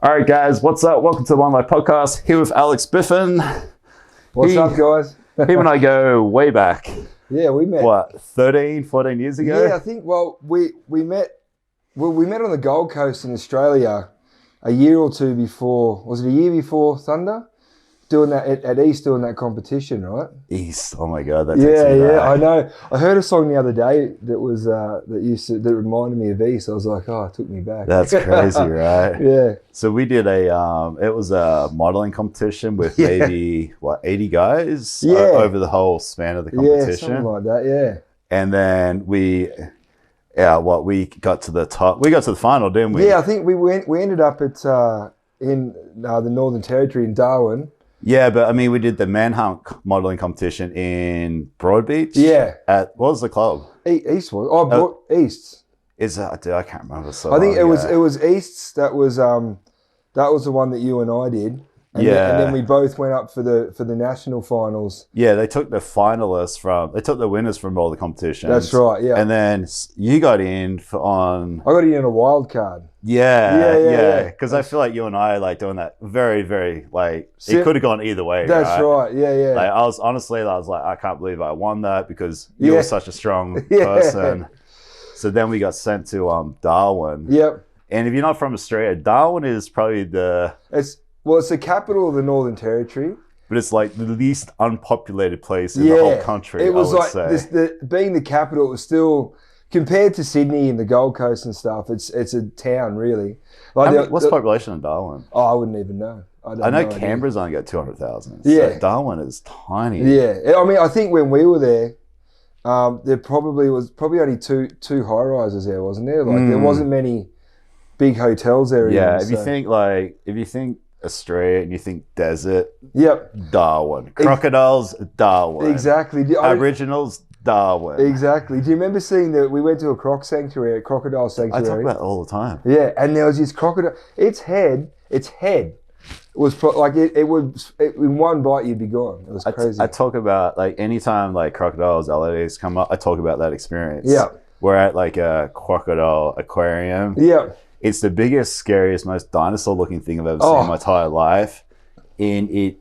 All right, guys, what's up? Welcome to the Onelife Podcast. Here with Alex Biffen. What's up, guys? Him and I go way back. Yeah, we met. What, 13, 14 years ago? Yeah, I think. Well, we met. Well, we met on the Gold Coast in Australia a year or two before. Was it a year before Thunder? Doing that at East, doing that competition, right? East. Oh my God, that Yeah, takes me yeah, back. I know. I heard a song the other day that was that reminded me of East. I was like, oh, it took me back. That's crazy, right? Yeah. So we did it was a modeling competition with maybe 80 guys over the whole span of the competition. Yeah, something like that. Yeah. And then we got to the top. We got to the final, didn't we? Yeah, I think we ended up at in the Northern Territory in Darwin. Yeah, but I mean, we did the manhunt modeling competition in Broadbeach. Yeah. At what was the club? East was. Oh, East. Is that? Dude, I can't remember. So I think it was East's. That was the one that you and I did. And then we both went up for the national finals. Yeah, they took the winners from all the competitions. That's right. Yeah. And then you got in I got in a wild card. Yeah. Because I feel like you and I like doing that very, very it could have gone either way. That's right. Yeah. Like I was like, I can't believe I won that because you were such a strong person. So then we got sent to Darwin. Yep. And if you're not from Australia, Darwin is probably it's the capital of the Northern Territory. But it's like the least unpopulated place in the whole country, it was being the capital, it was still, compared to Sydney and the Gold Coast and stuff, it's a town, really. What's the population in Darwin? Oh, I wouldn't even know. I know Canberra's only got 200,000. Yeah. So Darwin is tiny. Yeah. I mean, I think when we were there, there probably was only two high-rises there, wasn't there? There wasn't many big hotels there. Yeah, if you think Australia and you think desert, Darwin. Crocodiles, Darwin. Exactly. Aboriginals, Darwin. Exactly. Do you remember seeing we went to a crocodile sanctuary? I talk about it all the time. Yeah, and there was this crocodile. Its head was in one bite you'd be gone. It was crazy. I talk about anytime crocodiles, alligators come up, I talk about that experience. Yeah. We're at a crocodile aquarium. Yeah. It's the biggest, scariest, most dinosaur-looking thing I've ever seen in my entire life, and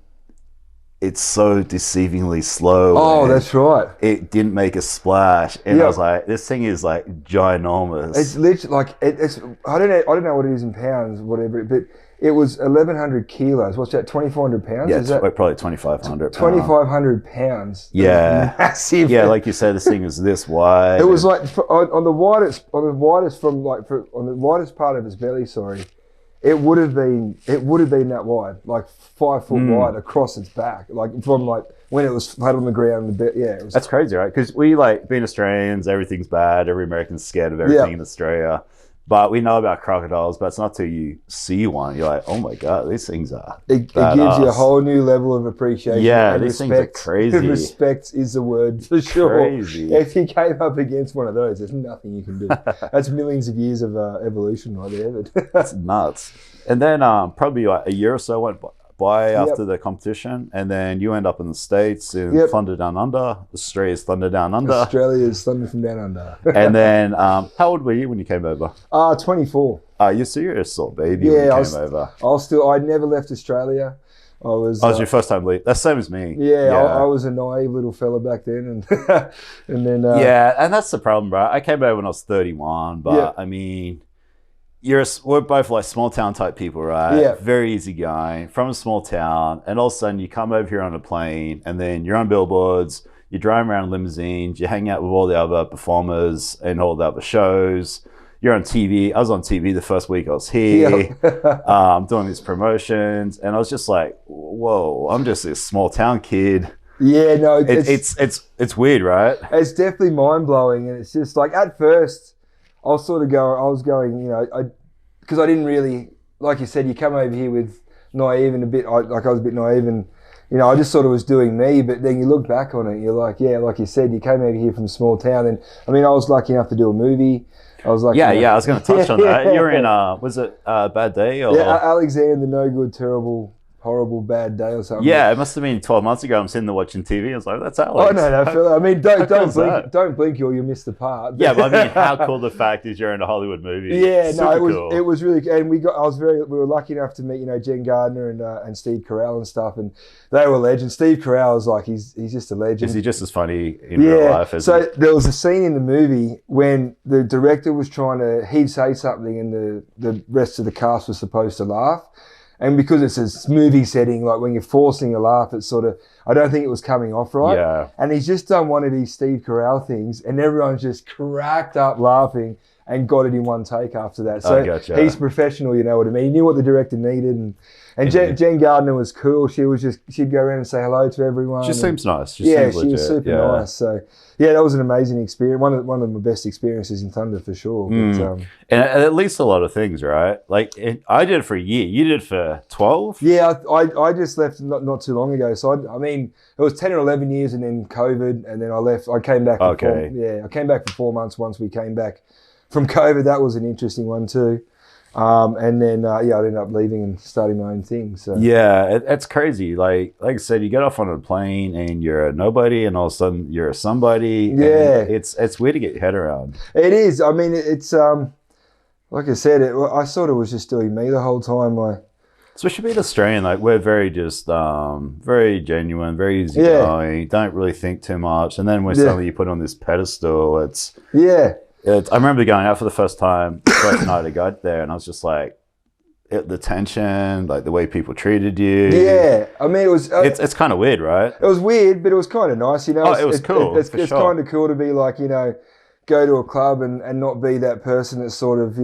it's so deceivingly slow. Oh, that's right. It didn't make a splash, and I was like, "This thing is ginormous." It's literally it's. I don't know what it is in pounds, whatever, but it was 1,100 kilos. What's that? 2,400 pounds? Yeah, is that probably 2,500. 2,500 pounds. Yeah, massive. Yeah, like you said, this thing is this wide. It was on the widest part of its belly. Sorry, it would have been that wide, 5 foot wide across its back, from when it was flat on the ground. That's crazy, right? Because we being Australians, everything's bad. Every American's scared of everything in Australia. But we know about crocodiles, but it's not till you see one. You're like, oh my God, these things are It gives you a whole new level of appreciation. Yeah, these things are crazy. Respect is the word for sure. Crazy. If you came up against one of those, there's nothing you can do. That's millions of years of evolution right there. That's nuts. And then probably a year or so went by after the competition, and then you end up in the States in Thunder Down Under, Australia's Thunder Down Under. Australia's Thunder from Down Under. And then, how old were you when you came over? 24. You're serious, little baby, when you came over. I never left Australia. I was your first time leaving. That's the same as me. Yeah. I was a naive little fella back then, and then. And that's the problem, bro. I came over when I was 31, but I mean. We're both small town type people, right? Yeah. Very easygoing, from a small town, and all of a sudden you come over here on a plane, and then you're on billboards, you're driving around limousines, you hang out with all the other performers and all the other shows. You're on TV. I was on TV the first week I was here, doing these promotions, and I was just like, "Whoa, I'm just this small town kid." Yeah, no, it's weird, right? It's definitely mind blowing, and it's just at first. I was going, because I didn't really, like you said, you come over here with naive and I was a bit naive and, I just sort of was doing me, but then you look back on it, you're like, like you said, you came over here from a small town, and I was lucky enough to do a movie. I was lucky. I was going to touch on that. You were in, was it Bad Day? Or? Yeah, Alexander, the no good, terrible horrible bad day or something. Yeah, it must have been 12 months ago. I'm sitting there watching TV. I was like, that's Alex. Oh, no, fella. I mean, don't cool's blink, that? don't blink or you'll miss the part. Yeah, but I mean, how cool the fact is you're in a Hollywood movie. Yeah, Super no, cool. it was really, and we were lucky enough to meet, Jen Gardner and Steve Carell and stuff, and they were legends. Steve Carell is like, he's just a legend. Is he just as funny in real life as so there was a scene in the movie when the director was he'd say something and the rest of the cast was supposed to laugh. And because it's a movie setting, like when you're forcing a laugh, it's sort of, I don't think it was coming off right. Yeah. And he's just done one of these Steve Carell things and everyone's just cracked up laughing and got it in one take after that. So gotcha. He's professional, you know what I mean? He knew what the director needed. And Jen Gardner was cool. She'd go around and say hello to everyone. She seems nice. She was super nice. So yeah, that was an amazing experience. One of my best experiences in Thunder for sure. But, and at least a lot of things, right? Like I did it for a year. You did it for 12? Yeah, I just left not too long ago. So I mean, it was 10 or 11 years and then COVID and then I left. I came back. I came back for 4 months once we came back from COVID. That was an interesting one too. And then I ended up leaving and starting my own thing. So yeah, it's crazy. Like I said, you get off on a plane and you're a nobody, and all of a sudden you're a somebody. Yeah, it's weird to get your head around. It is. I mean, it's like I said, I sort of was just doing me the whole time. Especially being Australian, like we're very just very genuine, very easygoing. Don't really think too much, and then when suddenly you put on this pedestal, it's. I remember going out for the first time, first night I got there, and I was just like, the tension, like the way people treated you. Yeah, I mean, it was. It's kind of weird, right? It was weird, but it was kind of nice, you know. It was cool. It's kind of cool to be like, go to a club and not be that person that's sort of,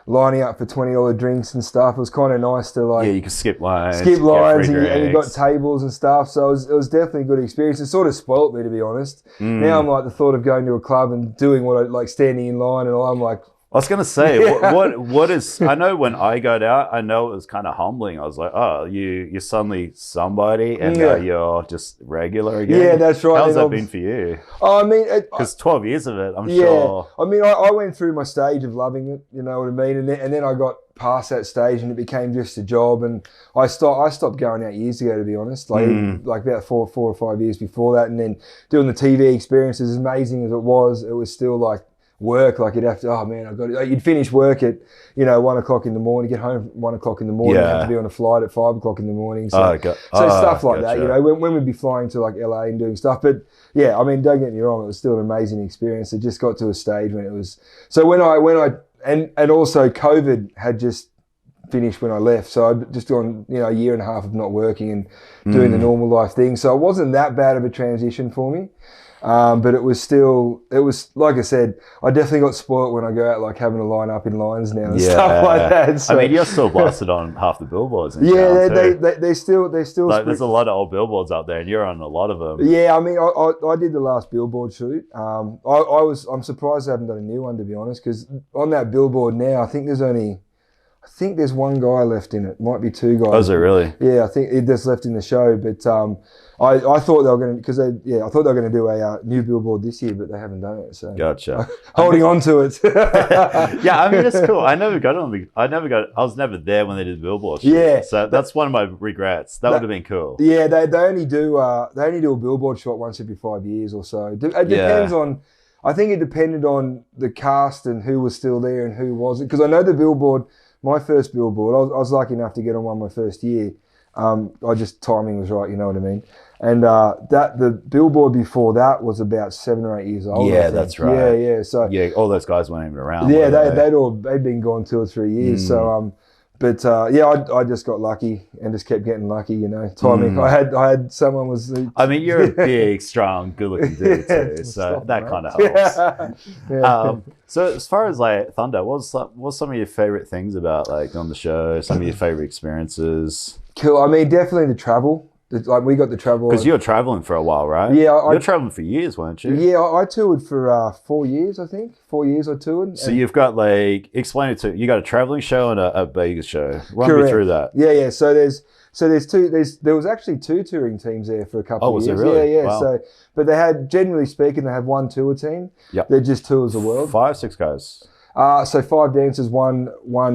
lining up for $20 drinks and stuff. It was kind of nice to like. Yeah, you could skip lines. And you got tables and stuff. So it was definitely a good experience. It sort of spoilt me, to be honest. Now I'm like the thought of going to a club and doing what I like, standing in line and all. I'm like. I was gonna say, what is? I know when I got out, I know it was kind of humbling. I was like, oh, you're suddenly somebody, and now you're just regular again. Yeah, that's right. How's that been for you? I mean, because 12 years of it, I'm sure. I mean, I went through my stage of loving it. You know what I mean? And then I got past that stage, and it became just a job. And I stopped going out years ago, to be honest. Like about four or 5 years before that, and then doing the TV experience, as amazing as it was still like. Work, like you'd have to, you'd finish work at 1 o'clock in the morning, get home at 1 o'clock in the morning, have to be on a flight at 5 o'clock in the morning. So, stuff like that, when we'd be flying to like LA and doing stuff. But yeah, I mean, don't get me wrong, it was still an amazing experience. It just got to a stage when it was, so when I and also COVID had just finished when I left. So I'd just gone, a year and a half of not working and doing the normal life thing. So it wasn't that bad of a transition for me. But it was like I said, I definitely got spoilt when I go out, like having to line up in lines now and stuff like that. So, I mean, you're still blasted on half the billboards. They still like, there's a lot of old billboards out there, and you're on a lot of them. Yeah, I mean, I did the last billboard shoot. I'm surprised I haven't done a new one, to be honest, because on that billboard now, I think there's one guy left in it. Might be two guys. Oh, is it really? Yeah, I think it just left in the show. But I thought they were going to, I thought they were going to do a new billboard this year, but they haven't done it. So gotcha. Holding on to it. Yeah, I mean, it's cool. I was never there when they did the billboard shoot. Yeah. So that's one of my regrets. That would have been cool. Yeah, they only do a billboard shot once every 5 years or so. It depends on. I think it depended on the cast and who was still there and who wasn't. Because I know the billboard. My first billboard, I was lucky enough to get on one my first year. Timing was right, you know what I mean? And the billboard before that was about 7 or 8 years old. Yeah, that's right. Yeah. So all those guys weren't even around. Yeah, they'd been gone 2 or 3 years. So I just got lucky and just kept getting lucky, timing. I had someone was. I mean, you're a big, strong, good-looking dude too, so that kind of helps. Yeah. So as far as like Thunder, what's some of your favorite things about like on the show? Some of your favorite experiences? Cool. I mean, definitely the travel. Like we got the travel because you were traveling for a while, right? Yeah, you're traveling for years, weren't you? Yeah, I toured for 4 years. I think 4 years I toured. So you've got explain it to you got a traveling show and a Vegas show. Run Correct. me through that. Yeah. So there was actually 2 touring teams there for a couple of years. Oh, was there really? Yeah. Wow. So, but they had, generally speaking, they have 1 tour team. Yep. They just tours the world. 5, 6 guys. So 5 dancers, one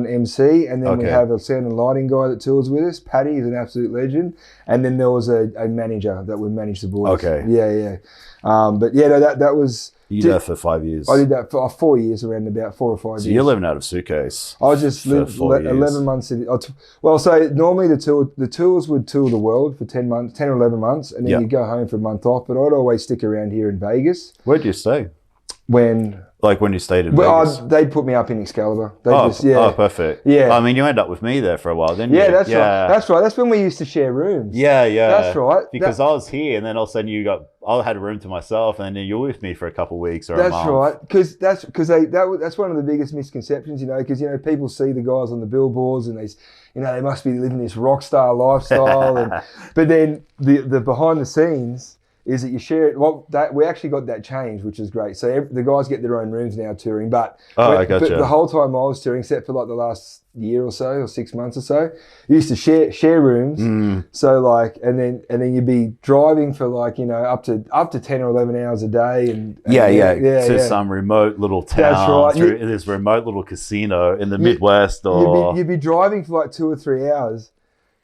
MC, and then we Okay. have a sound and lighting guy that tours with us. Paddy is an absolute legend, and then there was a manager that would manage the boys. Okay. Yeah. But yeah, no, that was. You did that for 5 years. I did that for 4 years, around about 4 or 5 years. So you're living out of suitcase. I was just for 11 months. So normally the tours would tour the world for 10 or 11 months, and then you'd go home for a month off. But I'd always stick around here in Vegas. Where'd you stay? When you stayed in Vegas? They'd put me up in Excalibur. Perfect. Yeah. I mean, you ended up with me there for a while, didn't you? Yeah, that's right. That's right. That's when we used to share rooms. Yeah. That's right. Because I was here, and then all of a sudden I had a room to myself, and then you were with me for a couple of weeks or a month. That's right. Because that's one of the biggest misconceptions, because people see the guys on the billboards and they must be living this rock star lifestyle, but then the behind the scenes is that you share it. Well, we actually got that changed, which is great. So the guys get their own rooms now touring, but I gotcha. But the whole time I was touring, except for like the last year or so, or 6 months or so, you used to share rooms. So and then you'd be driving for up to 10 or 11 hours a day, and some remote little town. That's right. Through this remote little casino in the Midwest, or you'd be driving for like 2 or 3 hours.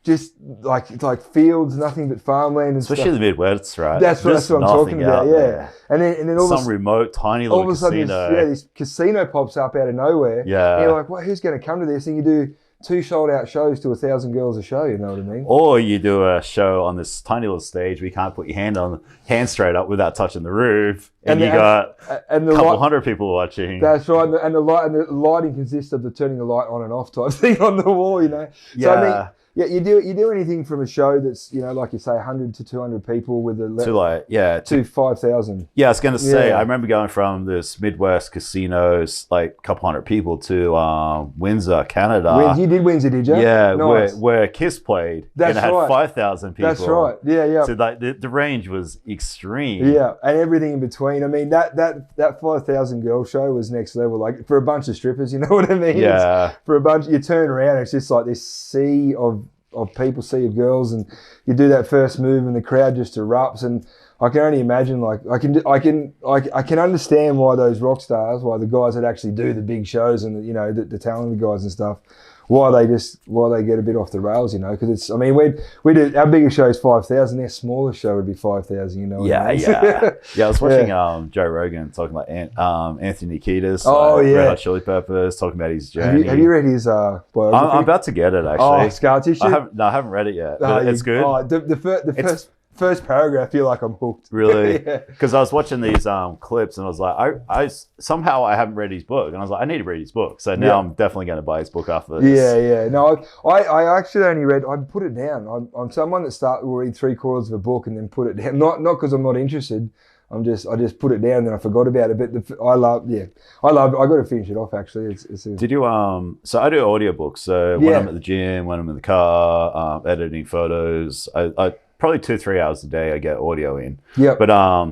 Just like fields, nothing but farmland and especially stuff. the Midwest, right? That's what I'm talking about. Yeah, and then all some remote tiny little casino. This casino pops up out of nowhere. Yeah, and you're like, well, who's going to come to this? And you do 2 sold-out shows to 1,000 girls a show. You know what I mean? Or you do a show on this tiny little stage where you can't put your hand straight up without touching the roof, and you got a couple hundred people watching. That's right, and the lighting consists of turning the light on and off type thing on the wall. Yeah. So I mean, yeah, you do anything from a show that's like you say 100 to 200 people with to 5,000. Yeah, I was going to say I remember going from this Midwest casinos like a couple hundred people to Windsor, Canada. You did Windsor, did you? Yeah, nice. where Kiss played. That's and it had 5,000 people. That's right. Yeah. So the range was extreme. Yeah, and everything in between. I mean that 5,000 girl show was next level. Like for a bunch of strippers, you know what I mean? Yeah. For a bunch, you turn around, it's just like this sea of people, sea of girls, and you do that first move and the crowd just erupts. And I can only imagine, like I can understand why those rock stars, why the guys that actually do the big shows and the talented guys and stuff, why they get a bit off the rails, because it's, I mean, we do, our biggest show is 5,000, their smallest show would be 5,000, Yeah, I mean? Yeah, I was watching Joe Rogan talking about Anthony Kiedis, Red Hot Chili Peppers, talking about his journey. Have you read his biography? I'm about to get it, actually. Oh, Scar Tissue? I haven't read it yet, but it's good. Oh, the first paragraph, I feel like I'm hooked. Really? Because I was watching these clips and I was like, I somehow I haven't read his book, and I was like, I need to read his book. So now I'm definitely going to buy his book after this. Yeah. No, I actually only read. I put it down. I'm someone that will read 3/4 of a book and then put it down. Not because I'm not interested. I just put it down and then I forgot about it. But I got to finish it off actually. Did you So I do audiobooks. So when I'm at the gym, when I'm in the car, editing photos, I probably 2-3 hours a day I get audio in. Yeah. But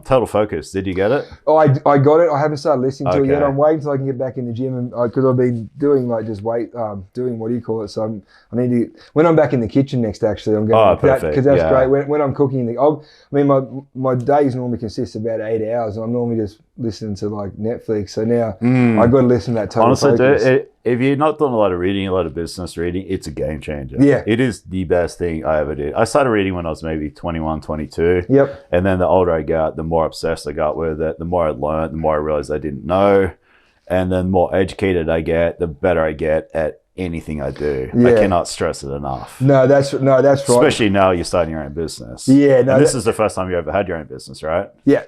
Total Focus, did you get it? Oh, I got it. I haven't started listening to it yet. I'm waiting till I can get back in the gym, and because I've been doing doing what do you call it? So I need to, when I'm back in the kitchen next. Actually, I'm going. Perfect. Because that's great. When I'm cooking, my days normally consist of about 8 hours, and I'm normally just listening to like Netflix. So now I got to listen to that Total Focus. Honestly, if you're not doing a lot of reading, a lot of business reading, it's a game changer. Yeah. It is the best thing I ever did. I started reading when I was maybe 21, 22. Yep. And then the older I got, the more obsessed I got with it, the more I learned, the more I realized I didn't know. And then the more educated I get, the better I get at anything I do. Yeah. I cannot stress it enough. No, that's right. Especially now you're starting your own business. Yeah. No, and this is the first time you ever had your own business, right? Yeah.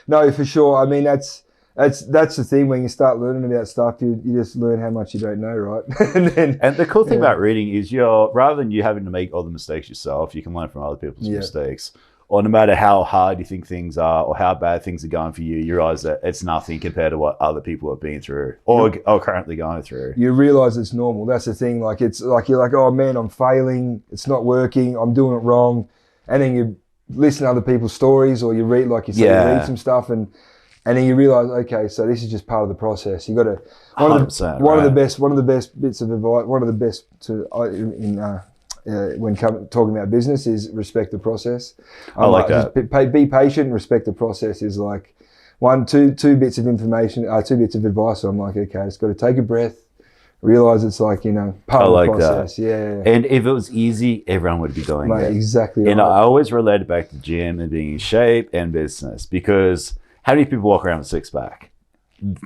No, for sure. I mean, that's the thing, when you start learning about stuff, you just learn how much you don't know, right? and the cool thing about reading is rather than you having to make all the mistakes yourself, you can learn from other people's mistakes. Or no matter how hard you think things are or how bad things are going for you, you realize that it's nothing compared to what other people have been through or currently going through. You realize it's normal. That's the thing. Like, it's like, you're like, oh man, I'm failing. It's not working. I'm doing it wrong. And then you listen to other people's stories, or you read, like you said, you read some stuff, and then you realize, okay, so this is just part of the process. You got to one of the best bits of advice. One of the best when talking about business is respect the process. I like that. Be patient and respect the process is like two bits of information, 2 bits of advice. So I'm like, okay, I just got to take a breath, realize it's like, part of the process. That. Yeah. And if it was easy, everyone would be doing it. Exactly. And right. I always relate it back to gym and being in shape and business, because how many people walk around with six pack?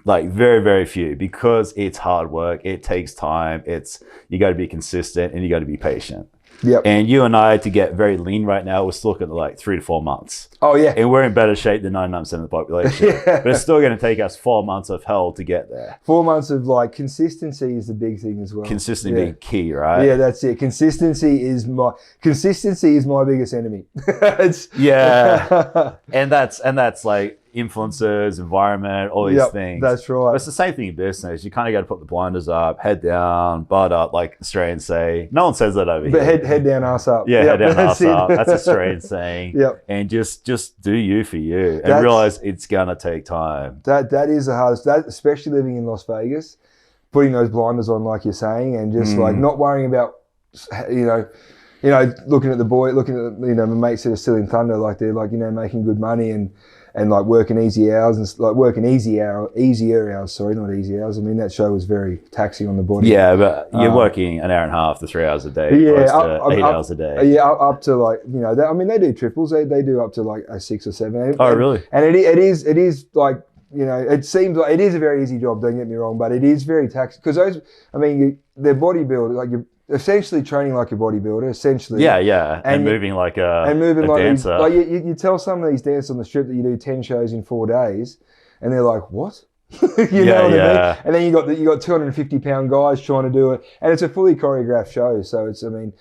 Like very, very few, because it's hard work. It takes time. You got to be consistent and you got to be patient. Yep. And you and I, to get very lean right now, we're still looking at like 3 to 4 months. Oh, yeah. And we're in better shape than 99% of the population. Yeah. But it's still going to take us 4 months of hell to get there. 4 months of like consistency is the big thing as well. Consistency being key, right? Yeah, that's it. Consistency is my biggest enemy. Yeah. and that's like influencers, environment, all these things. That's right. But it's the same thing in business. You kind of got to put the blinders up, head down, butt up, like Australians say. No one says that over here. But head down, ass up. Yeah, head down, ass up. That's Australian saying. Yep. And just do you for you, and realize it's gonna take time. That is the hardest. That, especially living in Las Vegas, putting those blinders on, like you're saying, and just like not worrying about, looking at my mates that are still in Thunder, like they're like making good money and like working easy hours and like working easier hours. Sorry, not easy hours. I mean, that show was very taxing on the body. Yeah, but you're working an hour and a half to 3 hours a day. Yeah, 8 hours a day. Yeah, up to like they do triples. They do up to like a 6 or 7. Oh, really? And it is like it seems like it is a very easy job. Don't get me wrong, but it is very taxing because they're bodybuilders. Like you're essentially training like a bodybuilder. Essentially. Yeah, and moving like a dancer. Like you tell some of these dancers on the strip that you do 10 shows in 4 days, and they're like, what? Know what I mean? And then you got 250-pound guys trying to do it, and it's a fully choreographed show. So it's then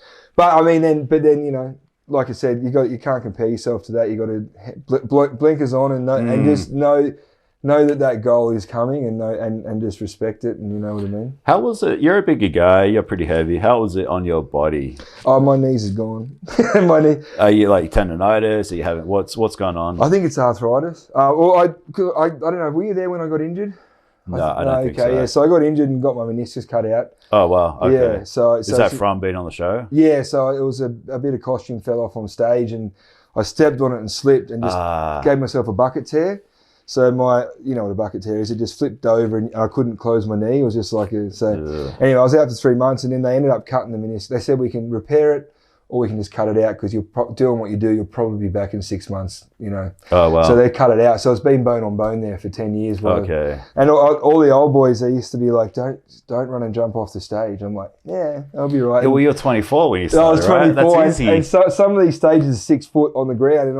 like I said, you can't compare yourself to that. You got to blinkers on and just know that goal is coming and just respect it, and you know what I mean. How was it? You're a bigger guy. You're pretty heavy. How was it on your body? Oh, my knees is gone. My knee. Are you like tendonitis? Are you having what's going on? I think it's arthritis. Well, I don't know. Were you there when I got injured? No, I don't think so. Yeah, so I got injured and got my meniscus cut out. Oh, wow. Okay. Yeah, so is that from being on the show? Yeah, so it was a bit of costume fell off on stage and I stepped on it and slipped and just gave myself a bucket tear. So you know what a bucket tear is, it just flipped over and I couldn't close my knee. It was just like anyway, I was out for 3 months and then they ended up cutting the meniscus. They said we can repair it or we can just cut it out because you're doing what you do, you'll probably be back in 6 months, Oh, wow. So they cut it out. So it's been bone on bone there for 10 years. Okay. And all the old boys, they used to be like, don't run and jump off the stage. I'm like, yeah, I'll be right. Yeah, well, you're 24 when you started, I was 24, right? That's easy. And so, some of these stages are 6 foot on the ground and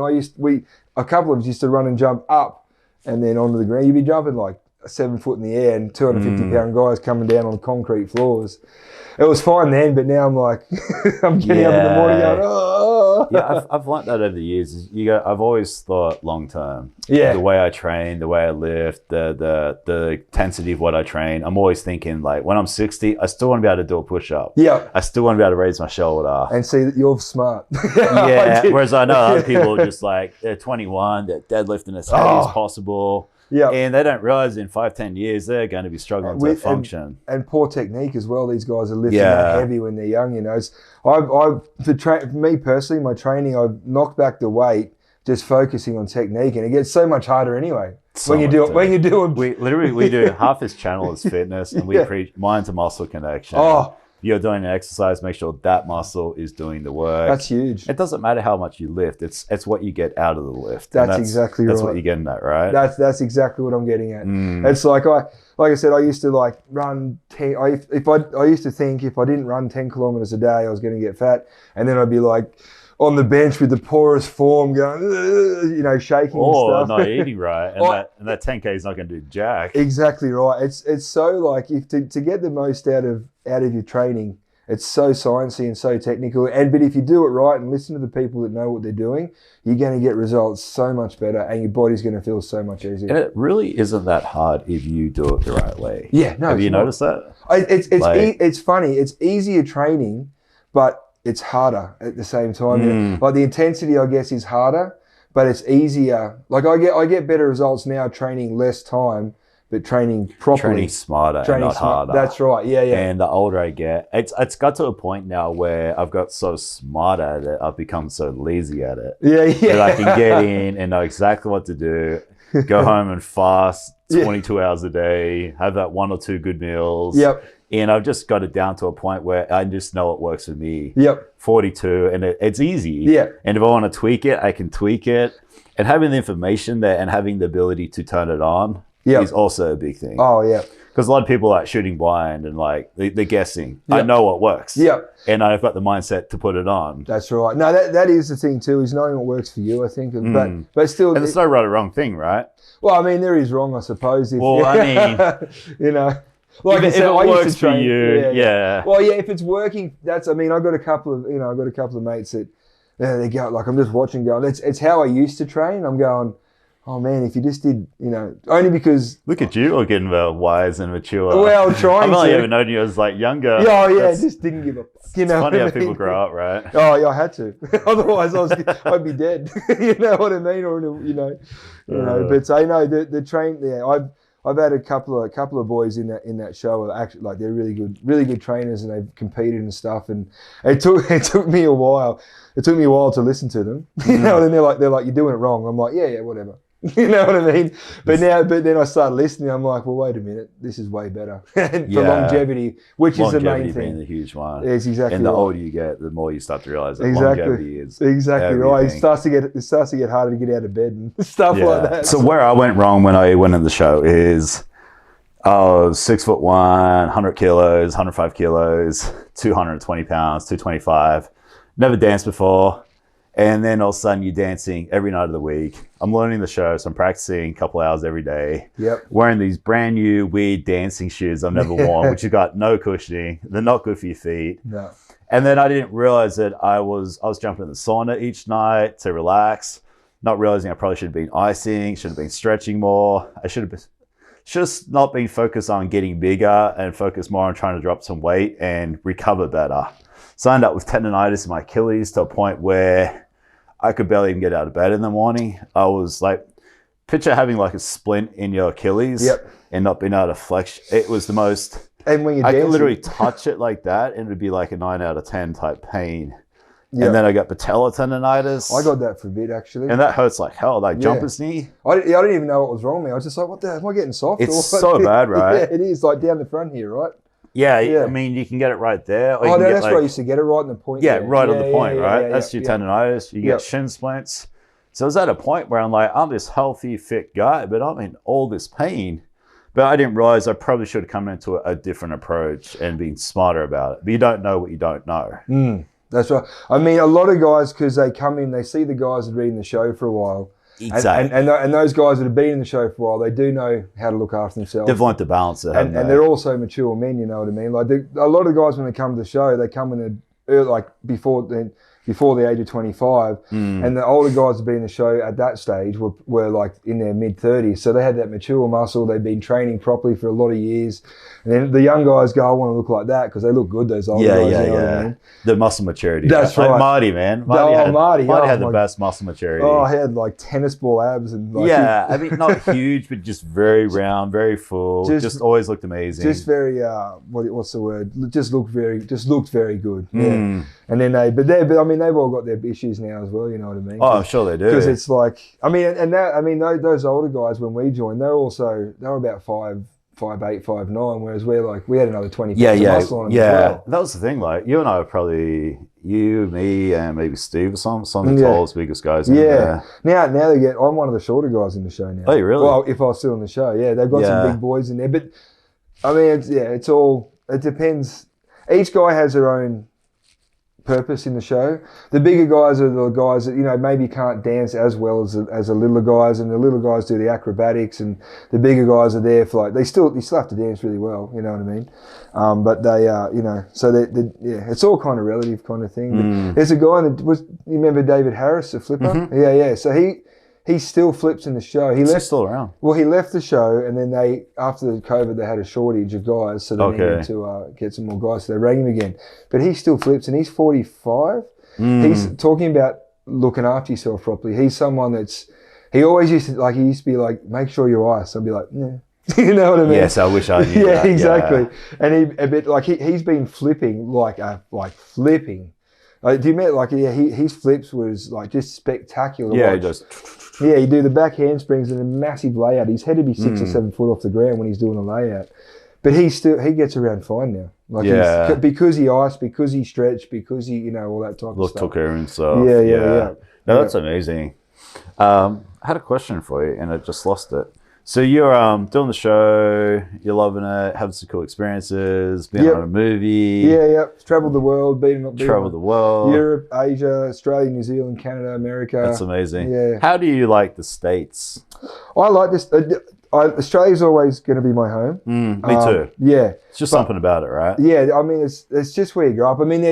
a couple of us used to run and jump up and then onto the ground. You'd be jumping like 7 foot in the air and 250-pound guys coming down on concrete floors. It was fine then, but now I'm like, I'm getting up in the morning going, oh. Yeah, I've learned that over the years. I've always thought long term. Yeah. The way I train, the way I lift, the intensity of what I train. I'm always thinking like when I'm 60, I still want to be able to do a push up. Yeah. I still want to be able to raise my shoulder. And see that you're smart. Yeah. Whereas I know other people are just like they're 21, they're deadlifting as heavy as possible. Yeah, and they don't realize in 5-10 years they're going to be struggling to function. And poor technique as well. These guys are lifting that heavy when they're young. For me personally, my training, I've knocked back the weight just focusing on technique, and it gets so much harder anyway. When you're doing, we do half this channel is fitness, and we preach mind to muscle connection. Oh. You're doing an exercise, make sure that muscle is doing the work. That's huge. It doesn't matter how much you lift. It's what you get out of the lift. That's exactly right. That's what you're getting at, right? That's exactly what I'm getting at. It's like I said, I used to like run 10. I used to think if I didn't run 10 kilometers a day, I was going to get fat, and then I'd be like on the bench with the poorest form, going, shaking and stuff. Not eating right, and that 10K is not going to do jack. Exactly right. It's so like if to get the most out of your training, it's so sciencey and so technical. But if you do it right and listen to the people that know what they're doing, you're going to get results so much better, and your body's going to feel so much easier. And it really isn't that hard if you do it the right way. Yeah, no. Have you noticed that? It's funny. It's easier training, but it's harder at the same time. Like the intensity, I guess, is harder, but it's easier. Like I get better results now training less time, but training properly. Training smarter and not harder. That's right. Yeah. And the older I get, it's got to a point now where I've got so smart at it, I've become so lazy at it. Yeah. That I can get in and know exactly what to do. go home and fast Yeah. 22 hours a day, have that 1 or 2 good meals. Yep. And I've just got it down to a point where I just know it works for me. Yep. 42, and it's easy. Yeah. And if I want to tweak it, I can tweak it. And having the information there and having the ability to turn it on is also a big thing. Oh, yeah. Because a lot of people are like shooting blind and like they're guessing. Yep. I know what works. Yep. And I've got the mindset to put it on. That's right. No, that is the thing too, is knowing what works for you, I think. But still... And there's no right or wrong thing, right? Well, I mean, there is wrong, I suppose. Well, I mean... you know... Like if it works for you, yeah. Well, yeah, if it's working, I got a couple of mates that they go, like, I'm just watching going, it's how I used to train. I'm going, oh man, if you just did, only because... Look at you all getting wise and mature. Well, trying I've only to. ever known you as like younger. Oh yeah, just didn't give a fuck. It's funny how people grow up, right? Oh yeah, I had to. Otherwise I'd be dead. You know what I mean? Or, but I know the train, I've had a couple of boys in that show are actually, like, they're really good trainers, and they've competed and stuff. And it took me a while. It took me a while to listen to them. You know, and they're like, you're doing it wrong. I'm like, yeah, whatever. You know what I mean? But then I started listening. I'm like, well, wait a minute, this is way better for longevity, which is the main thing. Being the huge one. It's exactly. And the right. older you get, the more you start to realize that exactly. longevity is exactly right. It starts to get harder to get out of bed and stuff like that. So where I went wrong when I went in the show is I was 6'1", 100 kilos, 105 kilos, 220 pounds, 225. Never danced before. And then all of a sudden you're dancing every night of the week. I'm learning the show, so I'm practicing a couple hours every day. Yep. Wearing these brand new weird dancing shoes I've never worn, which have got no cushioning. They're not good for your feet. No. And then I didn't realize that I was jumping in the sauna each night to relax, not realizing I probably should have been icing, should have been stretching more. I should have just not been focused on getting bigger and focused more on trying to drop some weight and recover better. So I ended up with tendonitis in my Achilles to a point where I could barely even get out of bed in the morning. I was like, picture having like a splint in your Achilles and not being able to flex. It was the most, and when I could literally touch it like that and it would be like a 9 out of 10 type pain. Yep. And then I got patella tendonitis. I got that for a bit, actually. And that hurts like hell, like jumper's knee. I didn't even know what was wrong with me. I was just like, what the hell, am I getting soft? It's so bad, right? Yeah, it is, like down the front here, right? Yeah, I mean, you can get it right there. Or no, that's where I used to get it, right in the point. Yeah, right on the point, right? That's your tendonitis. You get Yep. shin splints. So I was at a point where I'm like, I'm this healthy, fit guy, but I'm in all this pain. But I didn't realize I probably should have come into a different approach and been smarter about it. But you don't know what you don't know. That's right. I mean, a lot of guys, because they come in, they see the guys that have been in the show for a while. Exactly. And those guys that have been in the show for a while, they do know how to look after themselves. They've learned to balance it. And they're also mature men, you know what I mean? Like a lot of guys, when they come to the show, they come in like before the age of 25, and the older guys that have been in the show at that stage were like in their mid-30s, so they had that mature muscle. They've been training properly for a lot of years, and then the young guys go, I want to look like that, because they look good, those older guys. You know what I mean? The muscle maturity. That's right. Like Marty, man. Marty had the best muscle maturity. Oh, he had like tennis ball abs and like, I mean, not huge, but just very round, very full. Just always looked amazing. Just very what's the word? Just looked very good. Yeah. And then they've all got their issues now as well. You know what I mean? Oh, I'm sure they do. Because it's like, those older guys, when we joined, they were about 5'8", 5'9", whereas we had another 20 pounds of muscle on them as well. That was the thing. Like, you and I were probably, you, me, and maybe Steve or some of the tallest, biggest guys in there. Now I'm one of the shorter guys in the show now. Oh, you really? Well, if I was still in the show, they've got some big boys in there. But I mean, it depends. Each guy has their own purpose in the show. The bigger guys are the guys that, maybe can't dance as well as the littler guys, and the little guys do the acrobatics, and the bigger guys are there for, like, they still have to dance really well, you know what I mean? But they so it's all kind of relative kind of thing. But there's a guy that you remember David Harris, the flipper? Yeah. So he still flips in the show. He's still around. Well, he left the show, and then after the COVID, they had a shortage of guys, so they needed to get some more guys, so they rang him again. But he still flips, and he's 45. He's talking about looking after yourself properly. He's someone he always used to be like, make sure you're ice. I'd be like, nah. You know what I mean? Yes, I wish I knew that. Exactly. And he's been flipping, flipping Do you mean like his flips was like just spectacular? Yeah, he just. Yeah, you do the back handsprings and a massive layout. His head would be 6 or 7 foot off the ground when he's doing a layout, but he gets around fine now. Like because he iced, because he stretched, because he all that type of stuff. Took her and stuff. Yeah. No, that's amazing. I had a question for you, and I just lost it. So you're doing the show, you're loving it, having some cool experiences, being on a movie. Yeah. Traveled the world, Traveled the world. Europe, Asia, Australia, New Zealand, Canada, America. That's amazing. Yeah. How do you like the States? I like this. Australia's always going to be my home. Me too. Yeah. It's just something about it, right? Yeah, I mean, it's just where you grow up. I mean,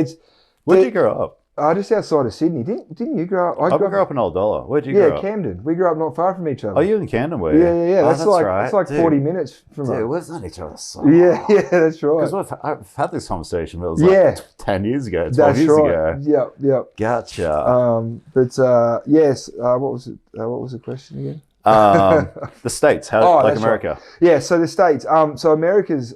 Where'd you grow up? Just outside of Sydney. Didn't you grow up? I grew up in Old Dollar. Where'd you grow up? Yeah, Camden. We grew up not far from each other. Oh, you in Camden, were you? Yeah. Oh, That's like right. it's like 40 minutes from us. Dude, we're not each other's side. Yeah, that's right. Because I've had this conversation, but it was like 10 years ago, 12 years ago. Yep. Gotcha. Yes. What was it? What was the question again? The States, America. Right. Yeah, so the States. So America's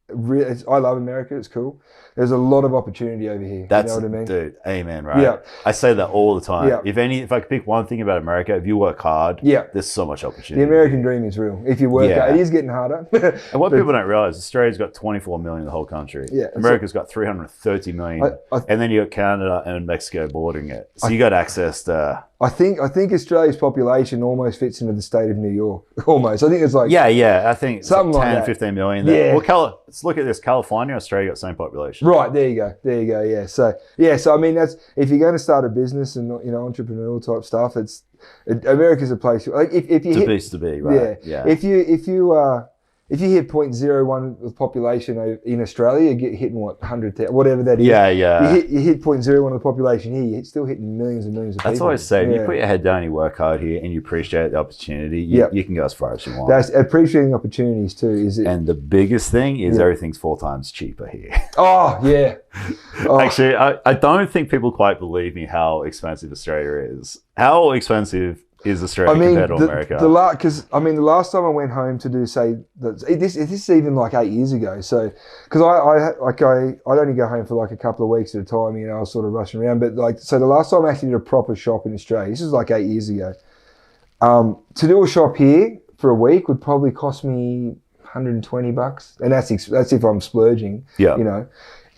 really, I love America. It's cool. There's a lot of opportunity over here. You know what I mean? Dude, amen, right? Yeah. I say that all the time. Yeah. If I could pick one thing about America, if you work hard, there's so much opportunity. The American dream is real. If you work hard, it is getting harder. And what people don't realize, Australia's got 24 million in the whole country. Yeah. America's got 330 million. And then you got Canada and Mexico bordering it. So you got access to... I think Australia's population almost fits into the state of New York. Almost. I think it's like... Yeah. I think it's something like 10, like 15 million there. Yeah. Well, let's look at this. California, Australia got the same population. Right, there you go. Yeah. So I mean, that's if you're going to start a business and entrepreneurial type stuff, America's a place. Like if you to be, right? Yeah. If you hit 0.01 of population in Australia, you get hitting 100,000, whatever that is. Yeah. You hit 0.01 of the population here, you're still hitting millions and millions of people. That's what I say. If you put your head down, you work hard here, and you appreciate the opportunity, you can go as far as you want. That's appreciating opportunities too. And the biggest thing is everything's 4 times cheaper here. Oh yeah. Actually, I don't think people quite believe me how expensive Australia is. How expensive is Australia compared to America? The last time I went home to do, this is even like 8 years ago. So, because I'd only go home for like a couple of weeks at a time. I was sort of rushing around. But the last time I actually did a proper shop in Australia, this was like 8 years ago. To do a shop here for a week would probably cost me $120, and that's if I'm splurging. Yeah.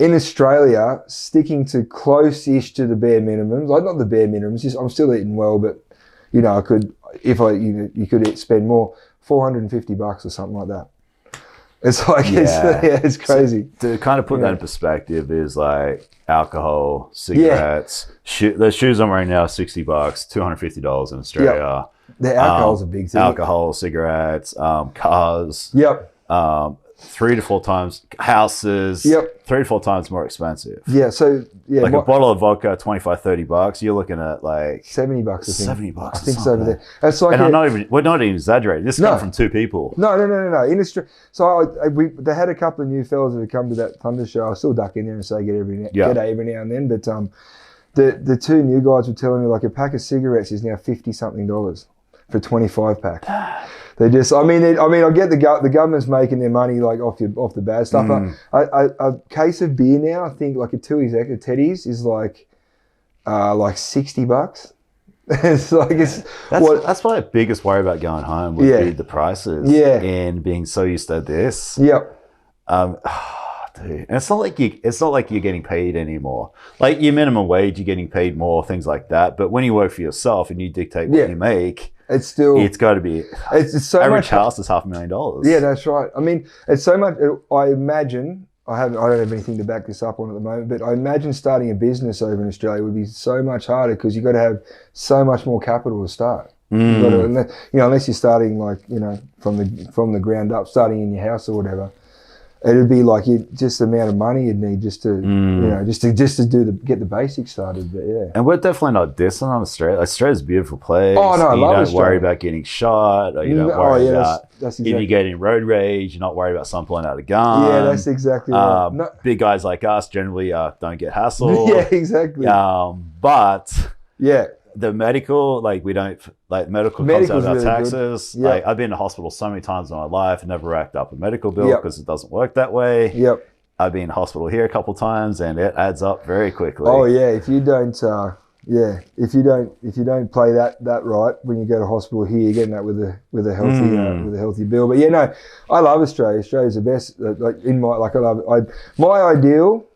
In Australia, sticking to close-ish to the bare minimums, like not the bare minimums, just I'm still eating well, but I could, you could spend more, $450 or something like that. It's like, it's crazy. So, to kind of put that in perspective is like alcohol, cigarettes, the shoes I'm wearing now are $60, $250 in Australia. The alcohol's a big thing. Alcohol, cigarettes, cars. Yep. 3 to 4 times houses. Yep. 3 to 4 times more expensive. Yeah. So like a bottle of vodka, $25-$30. You're looking at like $70. I think. $70. I think it's over there. That's like, and we're not even exaggerating. This comes from 2 people. No. In Australia, so they had a couple of new fellas that had come to that Thunder show. I still duck in there and say get every now and then. But the 2 new guys were telling me like a pack of cigarettes is now $50-something for a 25 pack. They just, I get the government's making their money like off the bad stuff. A case of beer now, I think like a Teddy's is like $60. It's like that's my biggest worry about going home would be the prices. And being so used to this. Yep. Dude. And it's not like you're getting paid anymore. Like your minimum wage, you're getting paid more, things like that. But when you work for yourself and you dictate what you make, it's got to be. It's so average much. house is $500,000. Yeah, that's right. I mean, it's so much. I imagine I don't have anything to back this up on at the moment, but I imagine starting a business over in Australia would be so much harder because you've got to have so much more capital to start. Unless you're starting from the ground up, starting in your house or whatever. It'd be like just the amount of money you'd need just to get the basics started. But yeah, and we're definitely not dissing on Australia. Australia's a beautiful place. Oh no, I love Australia. You don't worry about getting shot, or you don't worry about if you get in road rage. You're not worried about someone pulling out a gun. Yeah, that's exactly right. Big guys like us generally don't get hassled. Yeah, exactly. But yeah. The medical, like we don't, like medical comes out of our taxes. Like I've been to hospital so many times in my life and never racked up a medical bill because it doesn't work that way. Yep. I've been in hospital here a couple of times, and it adds up very quickly. Oh yeah, if you don't, if you don't play that right when you go to hospital here, you're getting that with a healthy bill. But yeah, no, I love Australia. Australia's the best. My ideal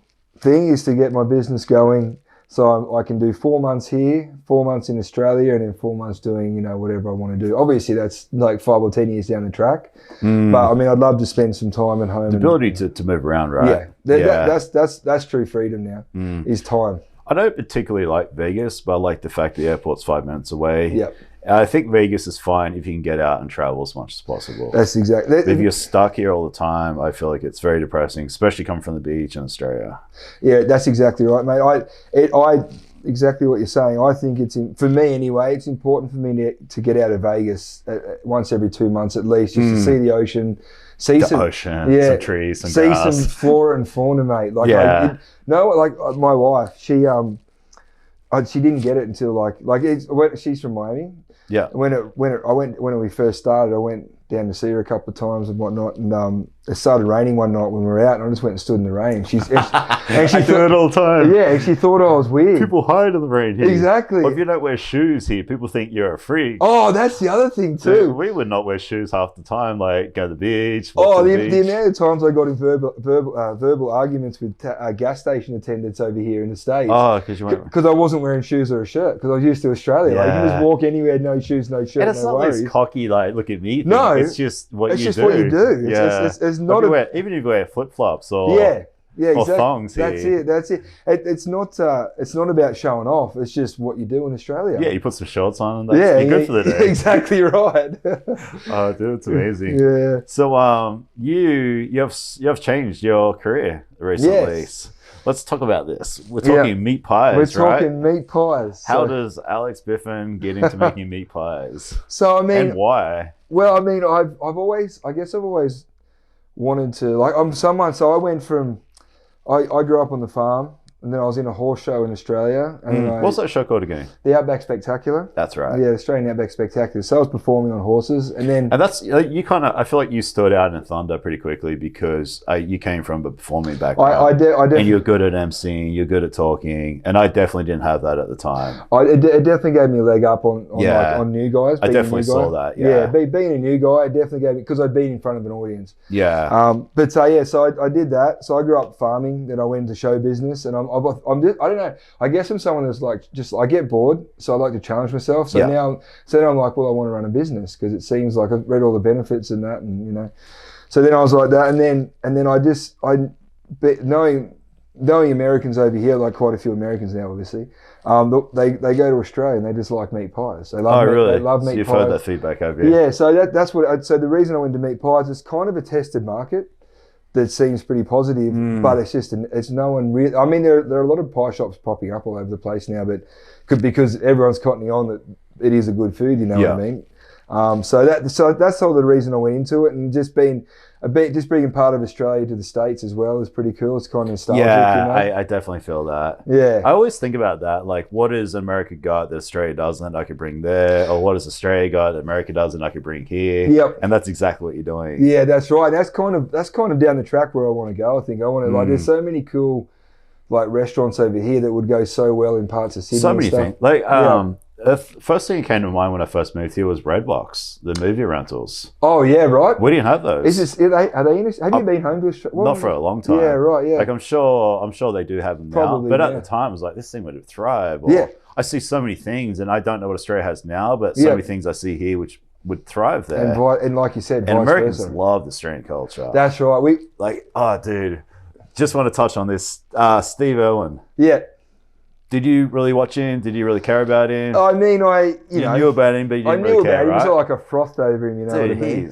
thing is to get my business going, so I can do 4 months here, 4 months in Australia, and then 4 months doing, you know, whatever I want to do. Obviously, that's like 5 or 10 years down the track. But I mean, I'd love to spend some time at home. The ability to move around, right? Yeah, that's true freedom now. Is time. I don't particularly like Vegas, but I like the fact the airport's 5 minutes away. Yeah. I think Vegas is fine if you can get out and travel as much as possible. That's exactly. But if you're stuck here all the time, I feel like it's very depressing, especially coming from the beach in Australia. Yeah, that's exactly right, mate. I exactly what you're saying. I think for me anyway, it's important for me to get out of Vegas once every 2 months at least, just to see the ocean, see some trees, some see grass. some flora and fauna, mate. Like, my wife, she didn't get it until she's from Miami. Yeah. When we first started, I went down to see her a couple of times and whatnot, and it started raining one night when we were out, and I just went and stood in the rain. She do it all the time. Yeah, and she thought I was weird. People hide in the rain here. Exactly. Or if you don't wear shoes here, people think you're a freak. Oh, that's the other thing too. Dude, we would not wear shoes half the time, like go to the beach. The amount of times I got in verbal arguments with gas station attendants over here in the States. Oh, because I wasn't wearing shoes or a shirt, because I was used to Australia. Yeah. Like, you can just walk anywhere, no shoes, no shirt, and it's no not worries. this cocky, like, look at me thing. No. It's just what you do. What you do. Yeah. It's not even if you wear flip-flops or exactly. thongs here. That's it. It's not about showing off. It's just what you do in Australia. Yeah, you put some shorts on and you're good for the day. Exactly right. Oh, dude, it's amazing. Yeah. So you have changed your career recently. Yes. Let's talk about this. We're talking meat pies, We're talking meat pies. How does Alex Biffen get into making meat pies? So, I mean... And why? Well, I mean, I've always wanted to... Like, I'm someone... So I went from... I grew up on the farm, and then I was in a horse show in Australia. And what's that show called again? The Outback Spectacular. That's right. Yeah, the Australian Outback Spectacular. So I was performing on horses, and then... And that's... You kind of... I feel like you stood out in Thunder pretty quickly because you came from a performing background. I definitely... And you're good at emceeing, you're good at talking, and I definitely didn't have that at the time. It definitely gave me a leg up on new guys. I definitely saw that, yeah. Being a new guy, it definitely gave me... Because I'd been in front of an audience. Yeah. So I did that. So I grew up farming, then I went into show business, and I'm just... I don't know. I guess I'm someone that's like, I get bored, so I like to challenge myself. So now I'm like, well, I want to run a business because it seems like I've read all the benefits and that, and you know. So then I was like that, and then knowing Americans over here, like quite a few Americans now, obviously, they go to Australia and they just like meat pies. They love really? They love meat you've pies. Heard that feedback, have you? Yeah. So that's what. So the reason I went to meat pies is kind of a tested market that seems pretty positive, but it's no one really. I mean, there are a lot of pie shops popping up all over the place now, but because everyone's cottoning on that it is a good food, you know what I mean. So that's all the reason I went into it, and just being part of Australia to the States as well is pretty cool. It's kind of nostalgic. Yeah, you know? I definitely feel that. Yeah, I always think about that. Like, what does America got that Australia doesn't? I could bring there, or what does Australia got that America doesn't? I could bring here. Yep. And that's exactly what you're doing. Yeah, that's right. That's kind of down the track where I want to go. I think I want to like. There's so many cool like restaurants over here that would go so well in parts of Sydney. So many things. Like the first thing that came to mind when I first moved here was Redbox, the movie rentals. Oh yeah, right. We didn't have those. Are they in? Have you been home to Australia? Not for a long time. Yeah, right. Yeah. Like I'm sure they do have them Probably, now. But at the time, I was like, this thing would thrive. Or, I see so many things, and I don't know what Australia has now, but so many things I see here which would thrive there. And like you said, and vice Americans versa. love the Australian culture. That's right. Dude, just want to touch on this. Steve Irwin. Yeah. Did you really watch him? Did you really care about him? I mean, you knew about him, but you didn't really care, right? He was like a froth over him, you know Dude, what I mean?